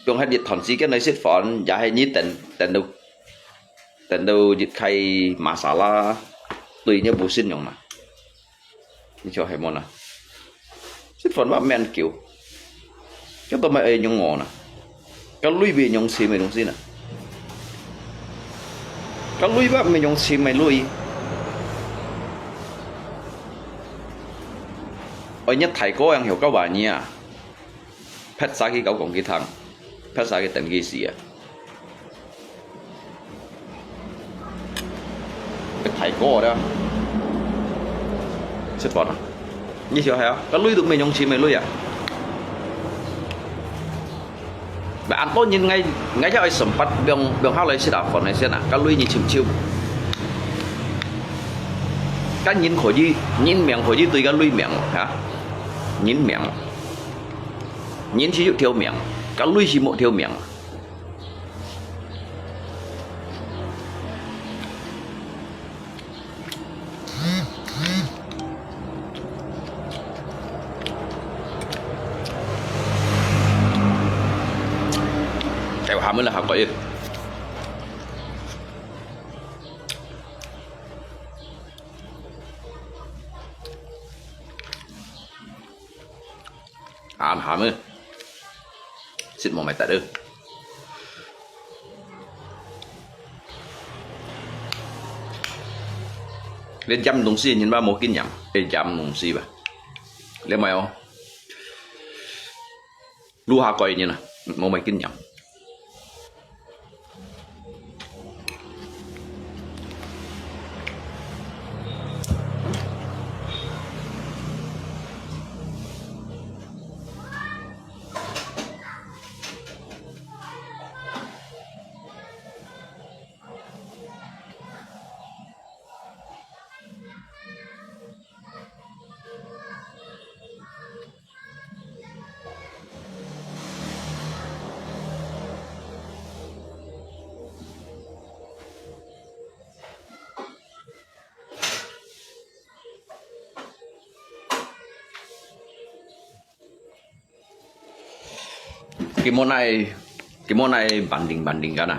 biong hết dịch thuần sĩ cái nói xịt phòn, ya hay nhí Tentu jika masalah tuinya busin yang mana, ini coba hemona. Sifat apa men kiu? Kita mai yang ngona. Kalau lui bi yang si mai dong si na. Kalau lui ba mai yang si mai lui. Ở nhất thầy có ăn hiểu các bạn nha. Pet sa cái cậu còn cái thằng, pet sa cái tên cái gì à? thải cổ đó xếp vào nào như chiều hay không cái lưới tụi mình dùng chi mình lưới à bạn ăn tốt nhìn ngay ngay cho ai sầm bắt đường hao lấy xe đạp còn này xe nào cái lưới như chìm chiêu cái nhìn khỏi gì nhìn miệng khỏi gì từ cái lưới miệng hả nhìn miệng nhìn chỉ thiếu miệng cái lưới chỉ một thiếu miệng mới là học vậy hàm ơi xin một mày tại đây lên trăm đồng xi nhìn ba một kinh nhầm lên trăm đồng xi bà lên mày không lu hà coi như nè một mày kinh nhầm cái món này banding kan ah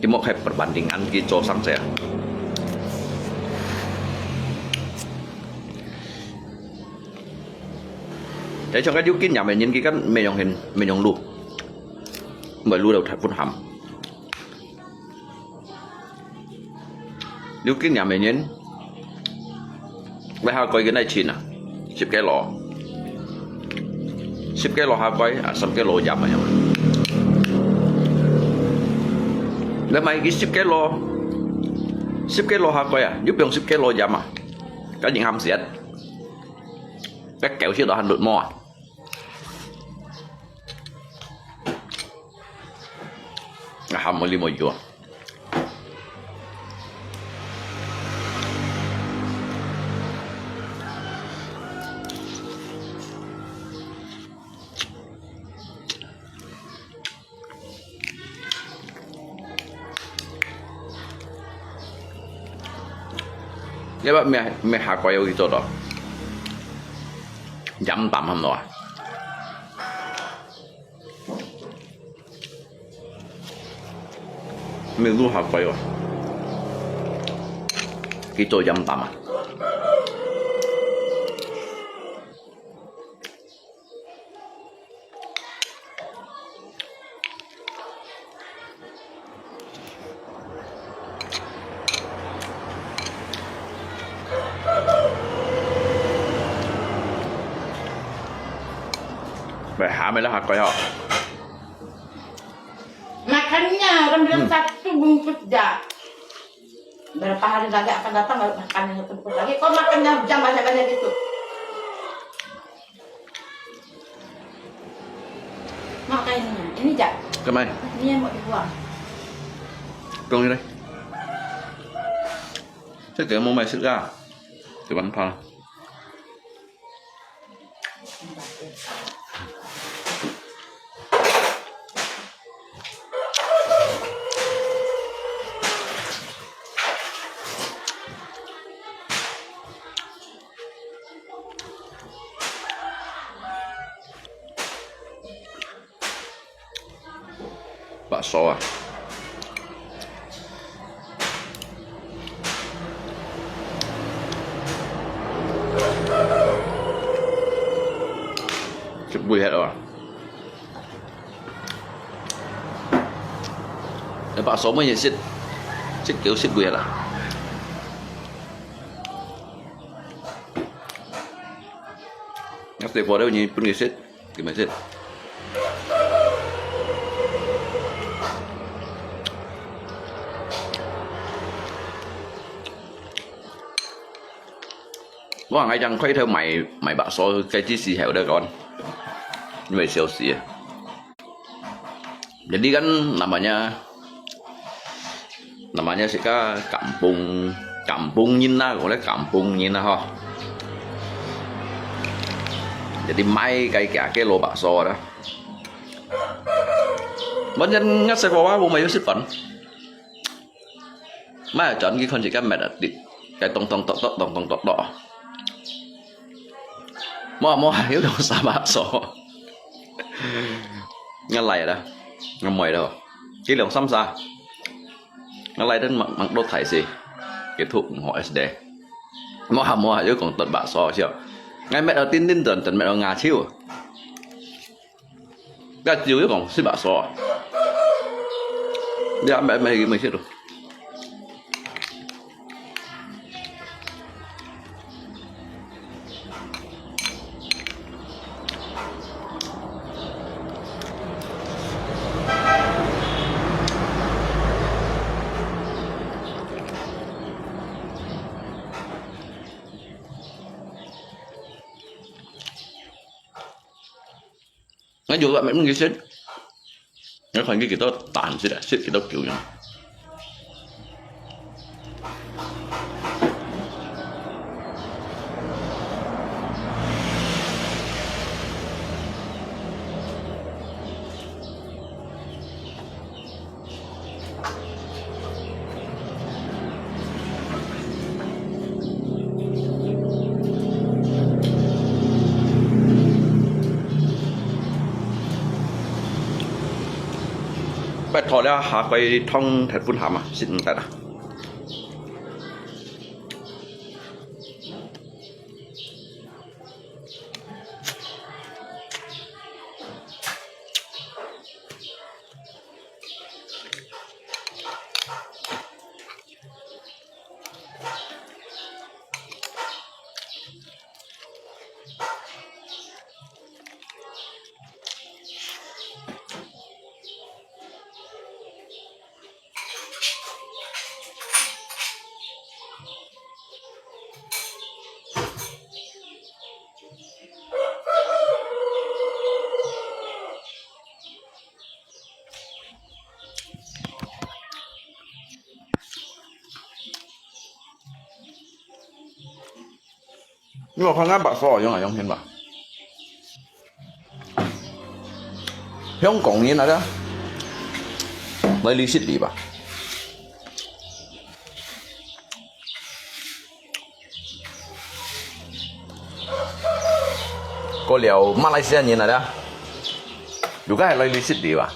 cái món hay perbandingan gitu sang saya để cho cái chú kiến nhà mình nhìn cái mình dùng hình mình dùng lu bởi lu đầu thật phun hầm chú kiến nhà mình nhìn bây giờ coi cái này chín à chụp cái lò 10 kg下龜啊10 kg入啊，你買幾10 kg 下龜啊，giúp用 10 kg nhập à, cái những hầm xịt, cái kẹo xịt đó hành đột mò à, hầm một ly một dừa. Nếu bạn mẹ hạ quay ở chỗ đó dám tắm hầm rồi mình luôn hạ quay rồi cái chỗ dám tắm à Hame lah kau ya. Makannya orang bilang satu bungkus dah. Berapa hari lagi akan datang baru makan satu bungkus lagi. Kau makannya jam banyak-banyak gitu. Makanya ini jak. Kemana? Ini yang mau dibuang. Tuang đi đây. Chắc cái món mày sữa ra. Cái bánh pha. Bakso à. Chút bùi hết rồi. Cái bakso mới xịt kiểu xịt bùi hết à. Nhắc tới vào đâu như bùi xịt thì mới xịt. Wah, ngay chẳng khuấy theo mày bạc so cái chi xì heo đó con. Như vậy siêu xì. Jadi kan namanya sih kampung Nyina, gọi là kampung Nyina ha. Jadi may cái lô bạc so đó. Vẫn nhân ngắt xe qua bố mày có xích phận. Mai ở chọn cái con chỉ cái mẹ đặt đi cái tông đỏ. Mua hiểu đâu sao bạc so. Ngăn lại đó. Ngăn mày đâu. Cái lượng xăm xa. Ngăn lại đến mặt đốt thải gì. Cái thuốc họ SD. Mua chứ còn tận bạc so chứ. Ngay mẹ ở tin tận mẹ ở ngà chiêu. Cái chiêu chứ còn xích bạc so. Dạ mày xích được. Ngay dù bạn mình nghĩ xích. Nó còn cái kiểu đó tàn xích cái đó kiểu như bắt thò ra hạ quay thông thật phun hàm à xin tại đó nhưng mà khoan ngáp bạc so ở trong này không hiền bạc香港人来的，来你悉尼吧。個聊馬來西亞人嚟的，如果係來你悉尼吧。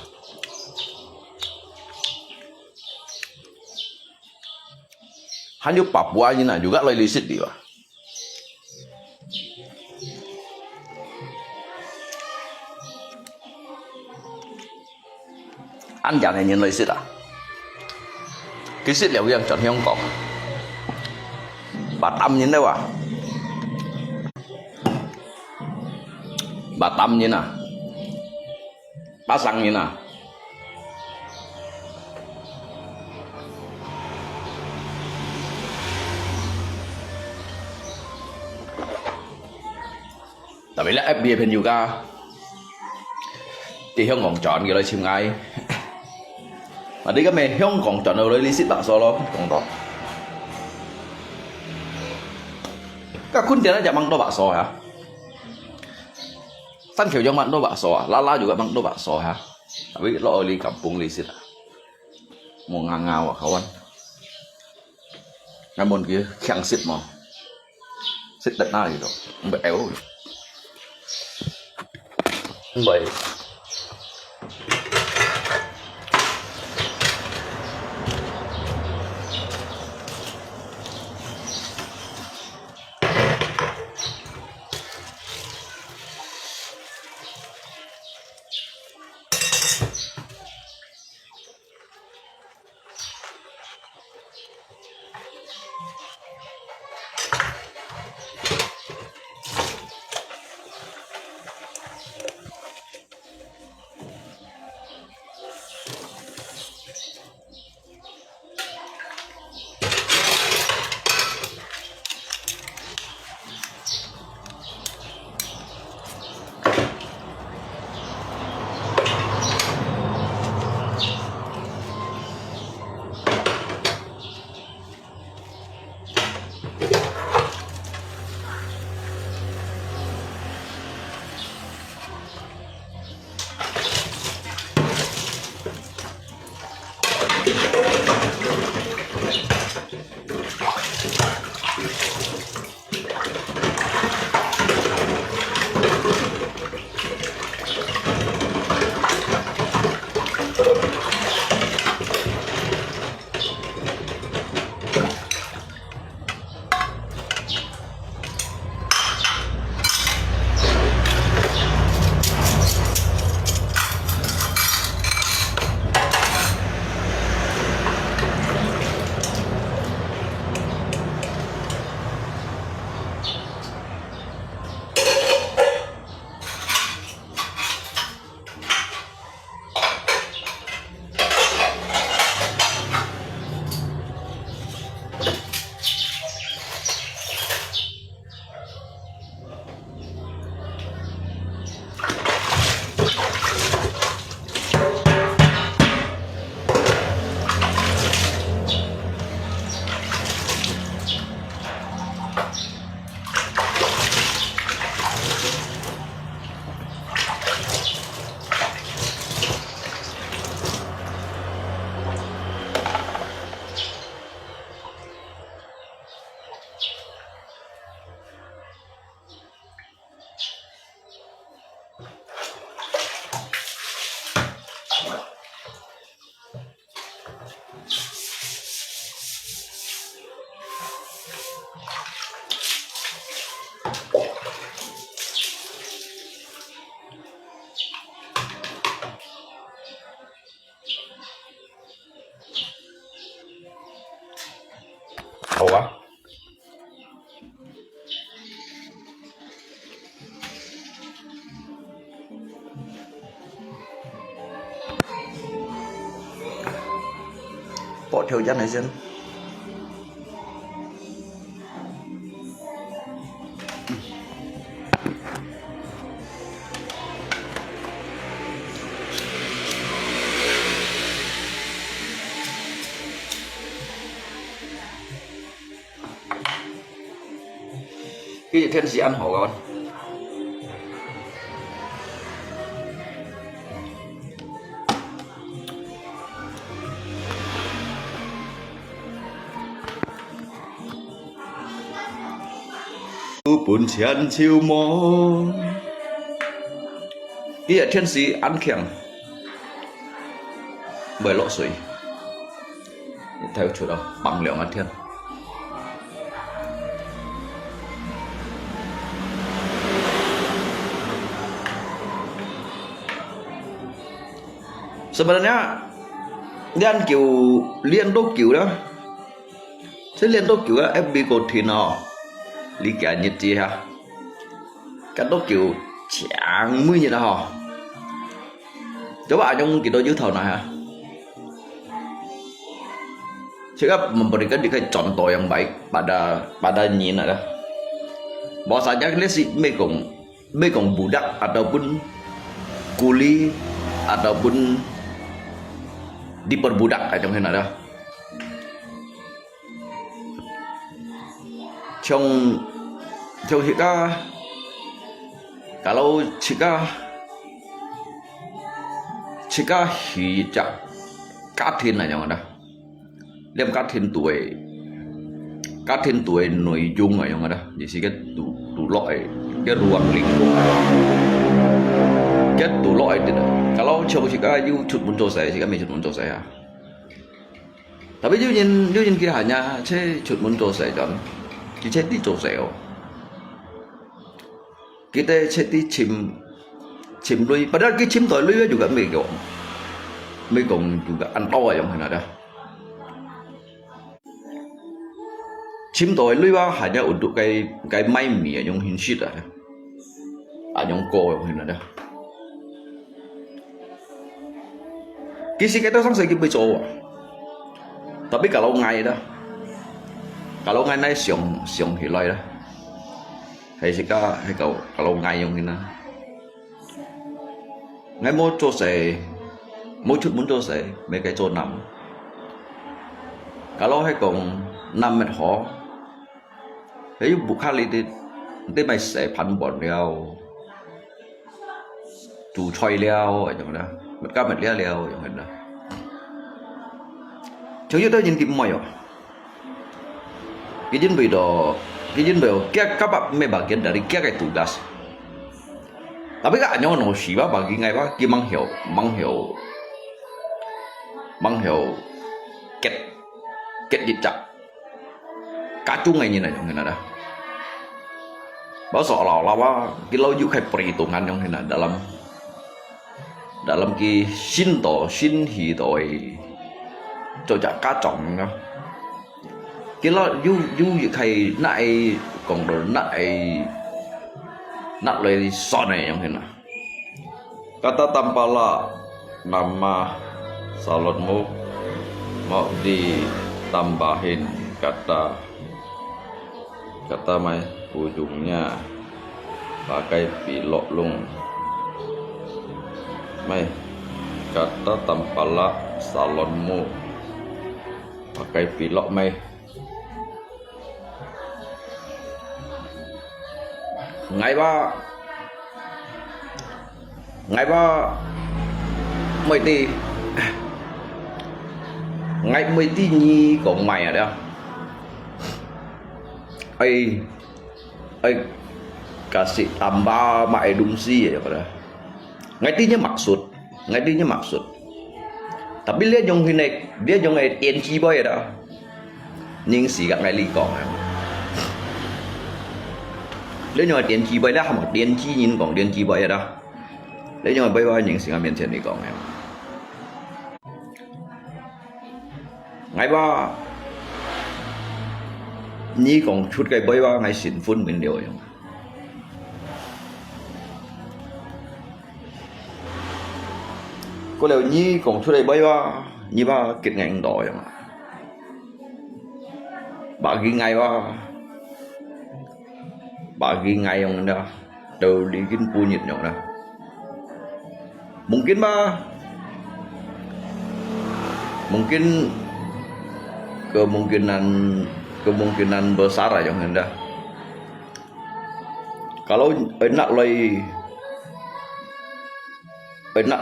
還有巴布亞人啊，juga來你悉尼吧。anh dạo này nhìn lời xích à cái xích liệu dân chọn香港bà Tâm như đâu à bà Tâm như nào bà Sang như nào tại vì là FBA bên yoga thì香港chọn cái lời chim ngay mà đi cái mẹ香港chọn đâu lấy lý xích bạc so lo còn đó cácคุณtiền nó chả bằng đô bạc so hả Tân Kiều Giang bằng đô bạc so La juga bằng đô bạc so hả tapi lo ở lý kampung lý xích mau ngao à kawan namun kia khang xích mà xích đất nào gì đó không bị éo không bị Hầu quá. Bỏ theo dắt này xem. Cái gì thiên sĩ ăn hổ con. Buồn chán chiều mòn. Cái gì thiên sĩ ăn khéng bởi lộ suy. Theo chủ đâu bằng liệu ăn thiên. Sebenarnya dia kiểu liên đô kiểu đó, thế liên đô kiểu đó FB cột thì nó lý giải như thế ha, cái đô kiểu chẳng mới như đó hả, coba trong cái đô dưới thầu này ha, jika memberikan dia contoh yang baik pada nyin ada, bahwasanya dia si megong budak ataupun kuli ataupun diperbudak trong hình đó trong kita kalau jika hijab katin này trong đó liam katin tuổi nội dung ở trong đó thì sẽ cái đủ loại cái ruang lingkup cái đủ loại kalau coba jika you cut muncul saya jika me cut muncul saya tapi you nhìn kia hanya che cut muncul saya kan kita di muncul saya kita che chim lui padahal cái chim tội lui juga megong juga antau yang mana dah chim tội lui hanya untuk cái mai mì yang hinshit ada yang ko yang mana dah Kisi kita sang segi bercoba. Tapi kalau ngai dah, kalau ngai nai siang hilai dah. Hay sika hay kalau ngai yang ini, ngai mau cho saya, mau chút muốn cho saya, mấy cái cho nằm. Kalau hay còn 5 mét họ, hay bukan kali dia mai saya pan bon liao, tu choi liao, macam mana. Mất cả mệt liao liao yang ada. Cho như tôi nhìn kịp mày à. Cái dân bây giờ các bạn mấy bagian dari cái tugas. Tapi gak nyono sih bagi ngay bác kia mang hiểu kết dịch chặt cả chung ngày như này trong này đó. Bahwa seolah-olah kita juga perhitungan yang hina dalam ki Shinto Shinhi doi cho cá trọng đó. Kita juga kayak nai còn đồ nai lời so này yang hina. Kata tampala nama salonmu mau ditambahin kata mai ujungnya pakai pilok lung. Mai kata tampala salonmu pakai pilok mai. Ngay ba mấy tí nhi còn mày ở đây ai kasih tambah mak edumsi ya pada ngatinya maksud tapi lihat yang hinek dia yang tiên tri boy đó nhưng chỉ gặp ngày ly còn nếu như tiên tri boy đó không tiên tri nhìn còn tiên tri boy đó nếu như bây giờ những sự gặp miền trên đi còn em ngày ba ni còn chút cái bây ba ngày xin phun mình điều không có điều ni còn chút cái bây ba như ba kết ngành đòi không bà ghi ngày ông đó từ đi kinh pu nhiệt nhộng đó mungkin kemungkinan besar aja Anda. Kalau enak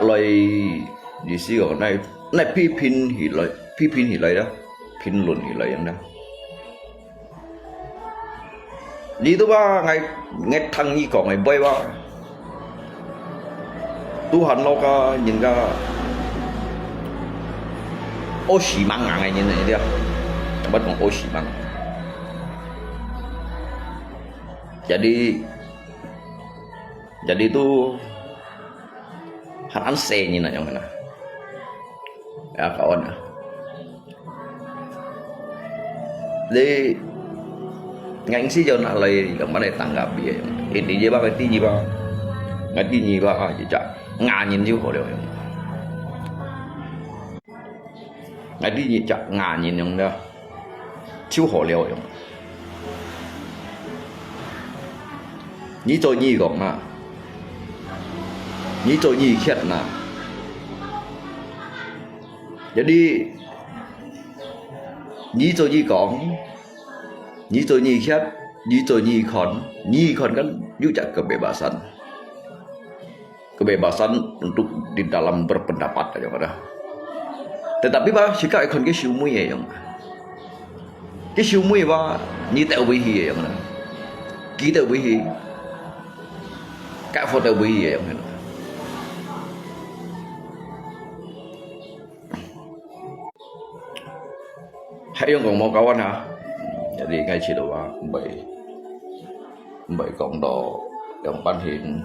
lay di sini kok naik pipin hilai dah, pin lun hilai yang dah. Di tu ba ngay thằng như còn ngày bay ba Tuhan lo ka nhìn ka ô xì mang ngày như này dia bắt bằng ô xì mang. Jadi tu han se như này yang mana ya kawan jadi ngành sih jauh nak lay yang mana tanggap dia ini je ba ngerti je ba je cak nganin juga dia ngerti je cak nganin yang dah chiu hổ liao yang你做你講啊，你做你คิดนะjadi你做你講，你做你คิด，你做你kon kan juga kebebasan untuk di dalam berpendapat aja pada. Tetapi bah jika ikon ke siu mui yang, ke siu mui bah ni tak wihi yang mana, kita wihi. Các photo bị vậy không? Hãy用còn một câu anh hả? Jadi ngay chỉ đồ bảy cộng đồ đồng ban hình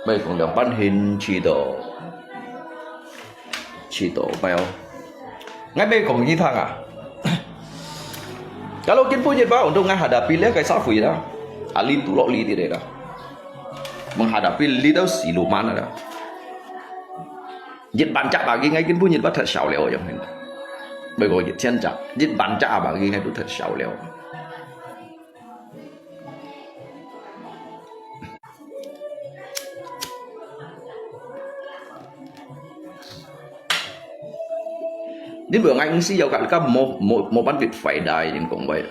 bảy cộng đồng ban hình chỉ đồ bao ngay bây còn như thằng à? Kalau kita punya bawa untuk menghadapi cái xã hội đó, alin tu lok li dia dah. Menghadapi lidah siluman ada. Dịch bancak bagi ngay kiến pun dịch bắt thật xảo leo giống như bây giờ dịch chân chặt dịch bancak bagi ngay tu thật xảo leo. Đến bữa anh sẽ giàu cả các một văn việt phải đài nhìn còn vậy.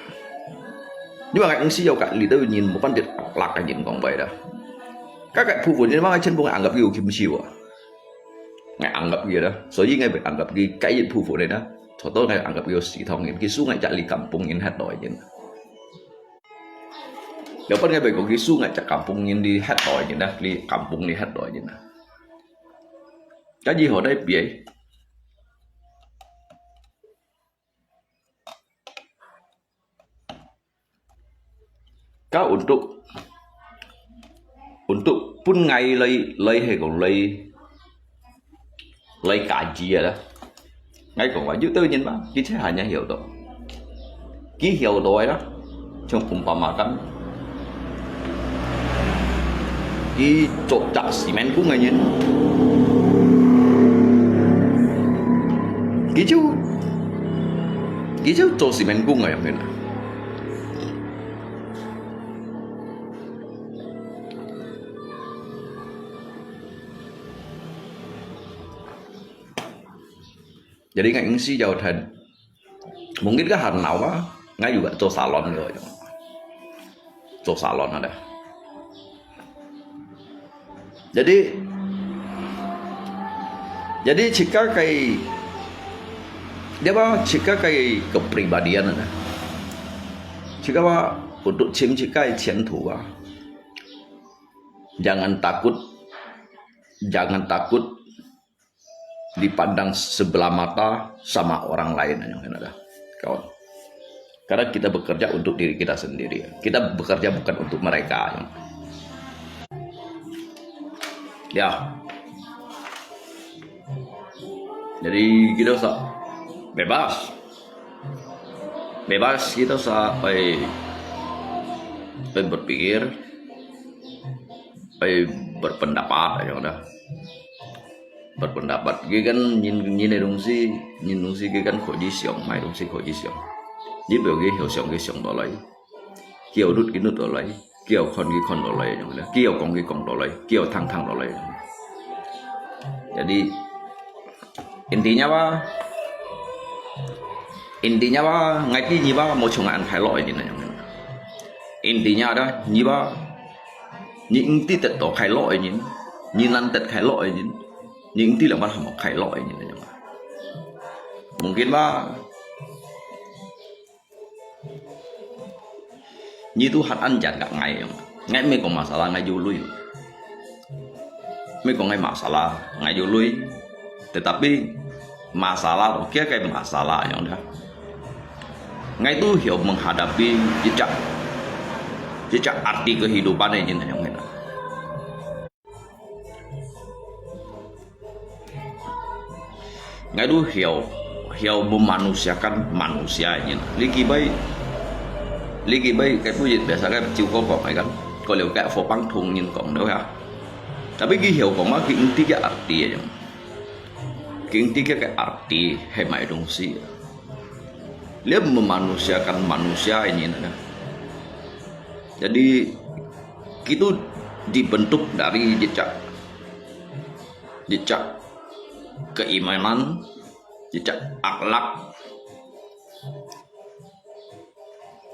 Nhưng mà anh sẽ giàu cả lý nhìn một văn việt lạc cái nhìn còn vậy đó. Các cái phụ nữ mang chân bông ăn gặp yêu kim chiều à ngài ăn gặp gì đó sở dĩ ngài bị ăn gặp cái gì phù phụ này đó cho tôi ngài ăn gặp gì xí thong cái số ngài chạy đi kampung nhìn hết đòi nhìn nếu pas ngài bị có cái số ngài chạy kampung nhìn đi hết đòi nhìn đó đi kampung đi hết đòi nhìn cái gì họ đây bị cái untuk pun ngai lấy hay còn lấy cả gì đó ngay còn phải tự nhiên mà cái thế hanya hiểu đó ký hiểu rồi đó trong cùng mà kan cái chỗ chặt xi men cũng ngay nhìn cái chú chỗ xi men cũng ngay vậy. Jadi nggak sih jauh tadi. Mungkin kan karena apa? Nggak juga cowok salon gitu. Cowok salon ada. Jadi jika kayak dia apa? Jika kayak kepribadian ada. Jika apa? Untuk jika前途 jangan takut dipandang sebelah mata sama orang lain yang ada kawan, karena kita bekerja untuk diri kita sendiri, kita bekerja bukan untuk mereka ya. Jadi kita usah bebas kita usah berpikir, berpendapat ya udah. Berpendapat cái kan nhìn này đúng gì cái kan khỏi đi xiong mai đúng gì khỏi đi xiong như biểu cái hiểu xiong đó lấy kiểu nút cái nút đó lấy kiểu con cái con đó lấy kiểu con cái con đó lấy kiểu thằng đó lấy. Jadi intinya ngay khi như ba một chồng ăn phải loại như này intinya đó như ba những tí tật đó khai loại như ăn tật khai loại những tí là bắt một khai loại như này mungkin như Tuhan anjat gak ngay mới có masalah ngay dulu mới có ngay masalah ngay dulu tetapi masalah đó kia cái masalah yang dah ngay itu hiểu menghadapi jejak arti kehidupan ini yang ini. Ngay itu hiểu memanusiakan manusia ini. Lagi baik cáiผู้dịch biasa kan chịu có còn phải kan. Kalau lihat kayak phổ bang thùng nhìn còn đâu ha. Tapi cái hiểu còn mà cái inti cái arti aja. Cái inti cái arti hemai dongsi. Dia memanusiakan manusia ini ada. Jadi itu dibentuk dari jejak keimanan, jejak akhlak.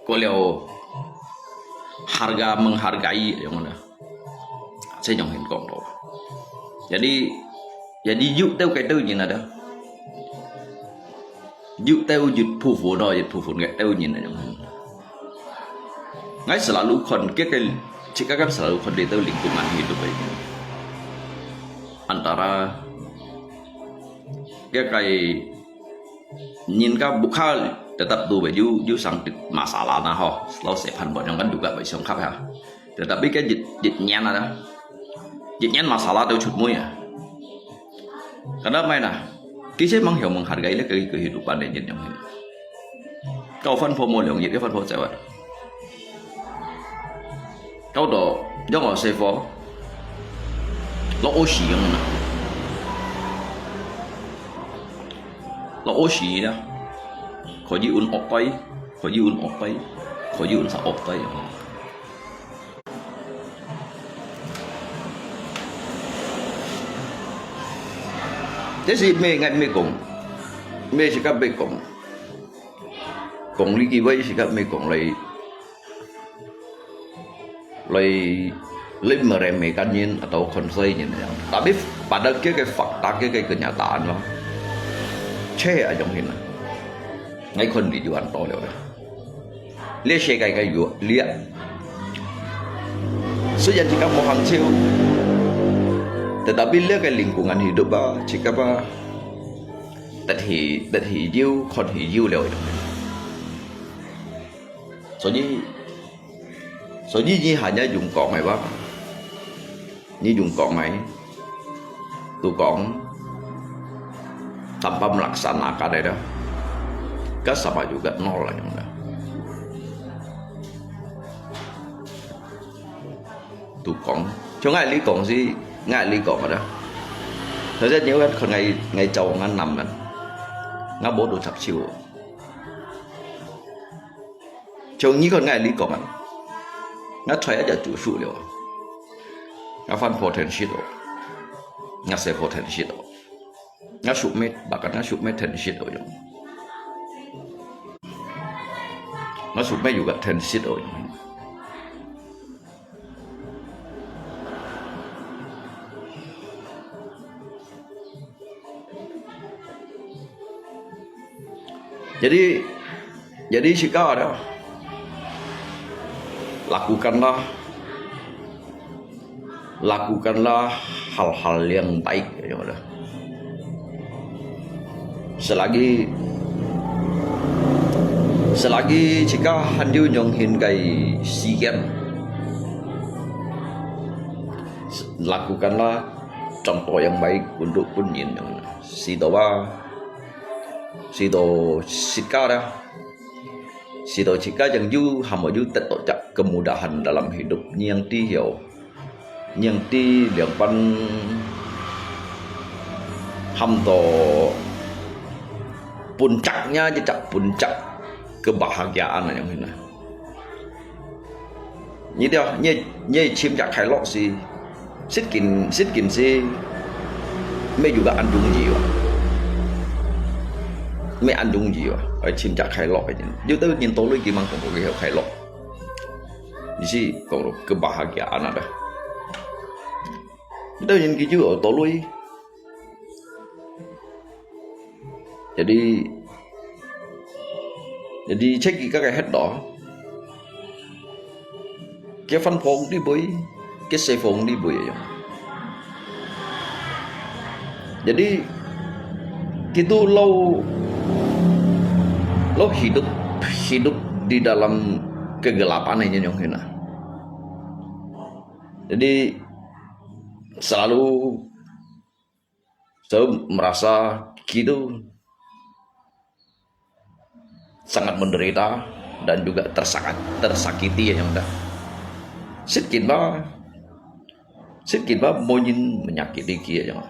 Kalau harga menghargai yang mana, saya jangan kong đâu. Jadi dụ theo cái từ nhìn là đó. Dụ theo dịch phù phụ cái theo nhìn là yang mana. Ngay selalu jika kan selalu di lingkungan hidup ini. Antara dia kayak nhìn các bukan tetap tu baju sang masalah nah ho selalu sepan buat yang kan juga bagi songkap ya. Tetapi cái dịch nhan ada. Dịch nhan masalah tu cut ya. Karena mana? Kita memang hiểu menghargai lah kehidupan dan yang ini. Kau phân phô môi lượng dịch cái phân phô sao? Kau đó do ngồi xe phó nó ô xì không nè nó ô xì đó khỏi gì un ốc tay khỏi gì un sao ốc tay thế gì mê ngay mê cùng mê chỉ các mê cùng lý kỳ vây chỉ các mê cùng lấy lebih meremehkannya atau konsainya. Tapi pada cái fakta cái kenyataan đó che ở trong hình này ngayคนdi jual toเลยlihat che cái jual lihat sejak jika mau hancur tetapi lihat cái lingkungan hidup jika tật hữu con hữu rồi so như hanya dùng cọng mày bác như dùng cọng mày tu cọng tanpa melaksanakan itu kan sama juga nol lah yang udah tu cọng cho ngại lý cọng gì ngại lý cọng mà đó thời gian nhiều kan ngày chầu ngăn nằm kan ngã bố đồ chập chiều chồng như con ngại lý cọng kan ngã thấy aja chủ sự liệu ngã fan potential ngã se potential ngã sụp mét bahkan ngã sụp mét tension rồi ngã sụp mét juga tension rồi jadi jika ada lakukanlah hal-hal yang baik ya udah selagi jika handiu nyonghin kai sigen lakukanlah contoh yang baik untuk punyin sido jika yang yu hamo yu tetap kemudahan dalam hidup yang ti liang pan hamto puncaknya jejak puncak kebahagiaan yang ini. Như thế như chim chạc khai lọ si xít kín si mẹ juga andung gì mẹ andung gì ở chim chạc khai lọ cái gì. Như tôi nhìn tôi lagi mang cái hiệu khai lọ. Di sini kalau kebahagiaan ada. Kita nhìn cái chữ ở tổ lui. Jadi check các cái hết đó. Cái phân phong đi bơi, cái xe phong đi bơi. Jadi kita lâu hidup di dalam kegelapan ini yang hina. Jadi selalu saya merasa kita sangat menderita dan juga tersakiti ya yang dah. Sedikit bah mungkin menyakiti kia yang.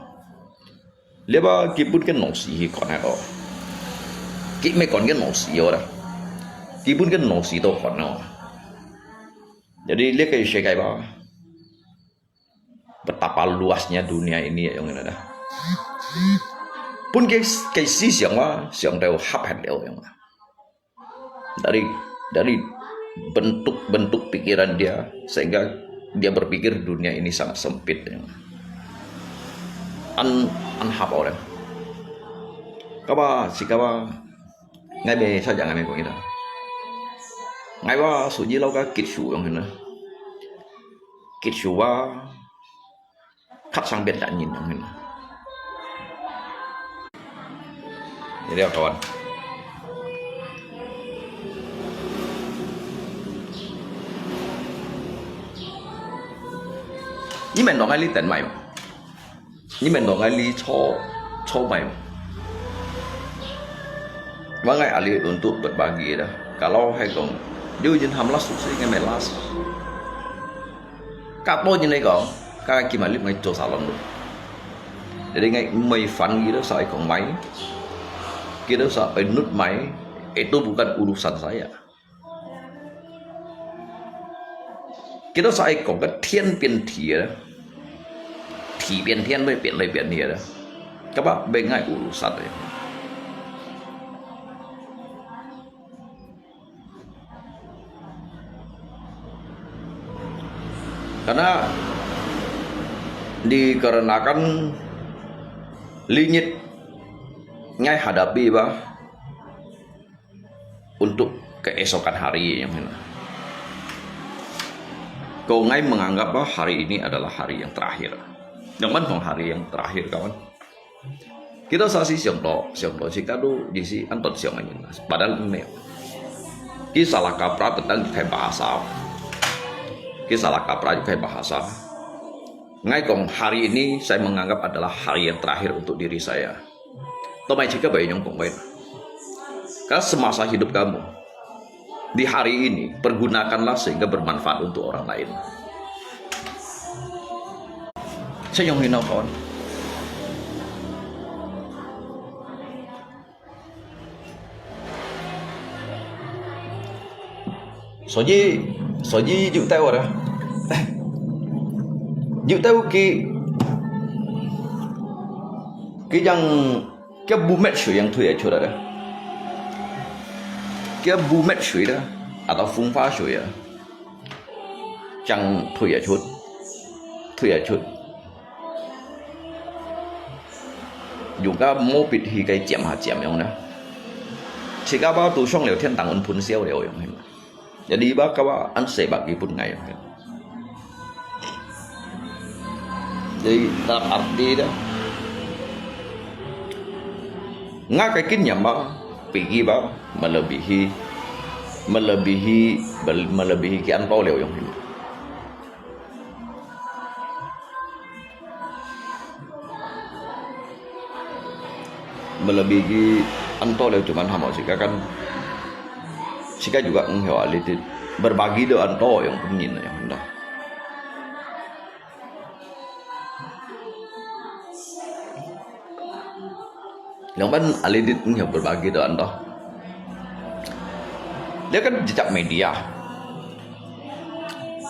Lihat kipun kan nosi kon ada. Kip me kon kan nosi ora. Kipun kan nosi to kon no. Jadi lihat kayak saya kayak betapa luasnya dunia ini ya yang ada. Pun kayak si siang tahu hap handle yang dari bentuk pikiran dia sehingga dia berpikir dunia ini sangat sempit yang hap orang. Kaba ngay bề sao chẳng ngày của người ta ngay ba số gì lâu cả kịch sủ yang hina kịch sủ ba khắp sang bên cạnh nhìn yang hina. Jadi kawan, ini mình nói ngay lý tận mày, ini mình nói ngay lý cho mày. Bangai ahli untuk berbagi dah. Kalau hekong, dia jen hamlas sukses ngai melas. Kapo jen hekong, kakak kimalip ngai co salon tu. Jadi ngai mai fan gitu saya kong mai. Kita sampai nut mai, itu bukan urusan saya. Kita saya kong ke thiên biến địa, thị biến thiên với biến lời biến địa đó. Các bạn bên ngay urusan đấy. Karena dikarenakan linyit ngai hadapi bah untuk keesokan hari yang mana. Kau ngai menganggap bahwa hari ini adalah hari yang terakhir. Jangan dong hari yang terakhir kawan. Kita sasi siang to kita tuh di si antot siang aja. Padahal ini kita salah kaprah tentang kayak bahasa. Kita salah kaprah kayak bahasa. Ngai kong hari ini saya menganggap adalah hari yang terakhir untuk diri saya. Tomai jika bayi nyong kong bayi. Karena semasa hidup kamu di hari ini pergunakanlah sehingga bermanfaat untuk orang lain. Saya yang hina kawan. Soji chịu tay rồi đó. Chịu tay cái bu mét水 yang推出来的，cái bu mét水的atau 风花水啊，将推出，用个毛笔去给剪下剪用的，其他包都上了天堂喷销了用的。Jadi bakawa an sebagi pun ngayon. Jadi dalam arti dah ngakai kinyam ba pergi ba melebihi kian tau leo yang ini. Melebihi antau leo cuman hama sika kan sika juga enggak alitit berbagi doa antau yang penyin yang hendak. Yang pan alidit enggak berbagi doa antau. Dia kan jejak media.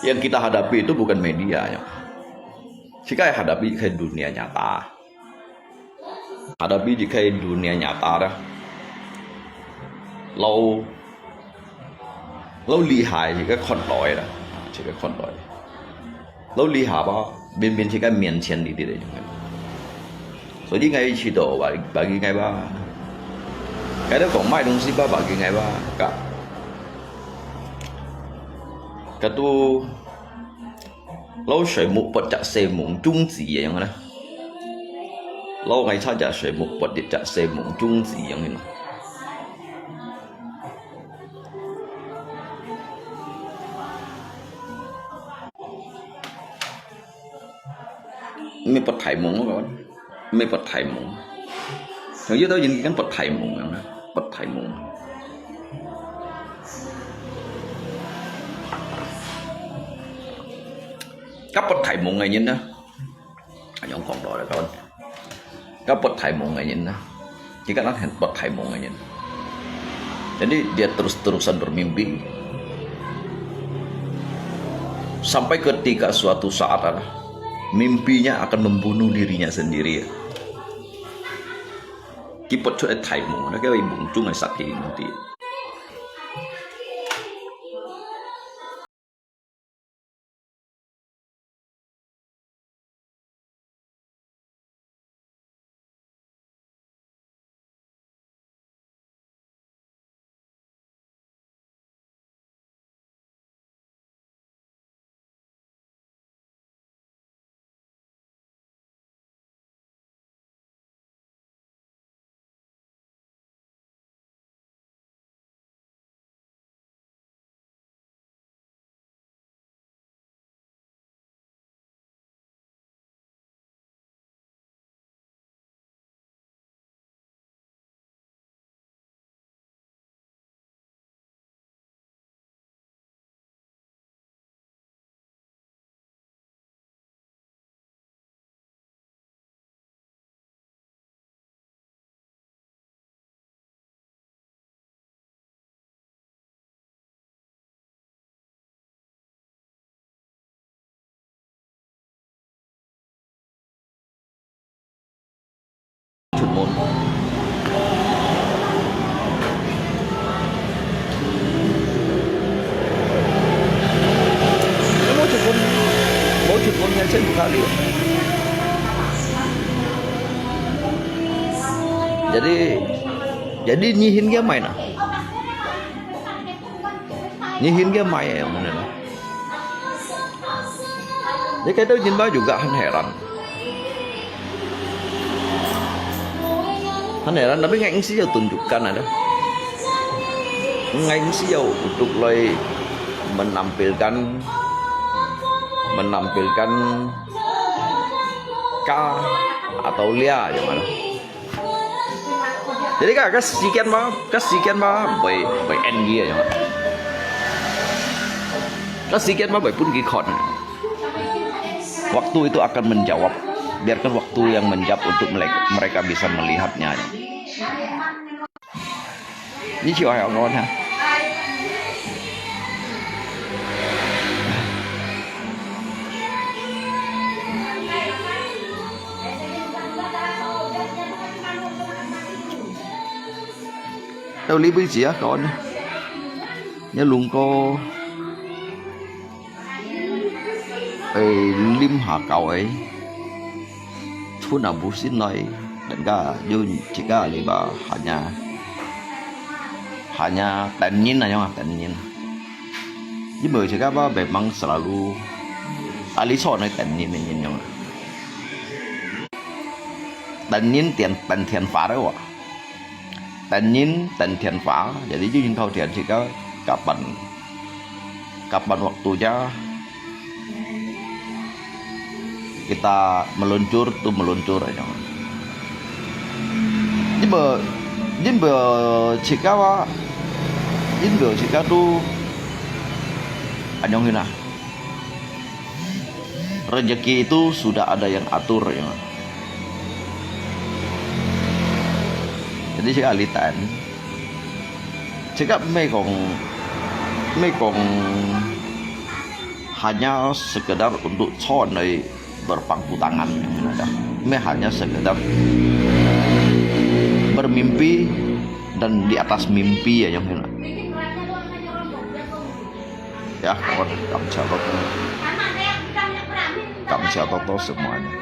Yang kita hadapi itu bukan media ya. Sika hadapi ke dunia nyata. Hadapi jika dunia nyata dah. Lâu lihai thì cái con đói là chỉ cái con đói. Lâu lihai bao bên chỉ cái miền trên đi đấy. Rồi đi ngay chỉ đồ bagi ngay ba. Cái đó còn mai đông sĩ ba bagi ngay ba cả. Cái tu lâu水木不雜四夢中字樣嘅咧。lâu ngày差就水木不雜四夢中字樣嘅。Mày bật thải mộng đó các bạn, mày bật thải mộng. Thằng dưới đó nhìn cái bật thải mộng đó, bật thải mộng. Các bật thải mộng này nhìn đó, anh còn đòi là các bạn. Các bật thải mộng này nhìn đó, chỉ kan bật thải mộng này nhìn. Jadi dia terus-terusan bermimpi sampai ketika suatu saat ada mimpinya akan membunuh dirinya sendiri. Kipot cho thải mộng nó cái bụng chung là sạch thì nanti. Môn nó muốn chụp môn sekali. Jadi nyihin dia main ah. Nyihin dia main yang mana lah. Jadi kadang Jinba juga heran. Heran tapi nggak sih jauh tunjukkan ada. Nggak sih jauh untuk mulai menampilkan K atau Lia yang mana. Jadi kasihan mah by N dia yang mana. Kasihan mah by pun gikon. Waktu itu akan menjawab. Biarkan waktu yang menjawab untuk mereka bisa melihatnya. Ini siapa yang ngon ha? Đâu lý bí gì á con nhớ luôn cô lim hạ cầu ấy thu nào bố xin nói dan jika liba hanya tanyin aja tanyin. Jadi jika memang selalu alison tanyin yang tanyin tian phá đấy ạ. Tanyin tian phá. Jadi jujur kau tian jika kapan waktunya kita meluncur aja. Jika tu anyong hina. Rezeki itu sudah ada yang atur ya. Jadi jika alitan jika mekong hanya sekedar untuk conai berpangku tangan yang ada. Hanya sekedar bermimpi dan di atas mimpi ya yang hina. Ya kawan, kamsahamnida semuanya.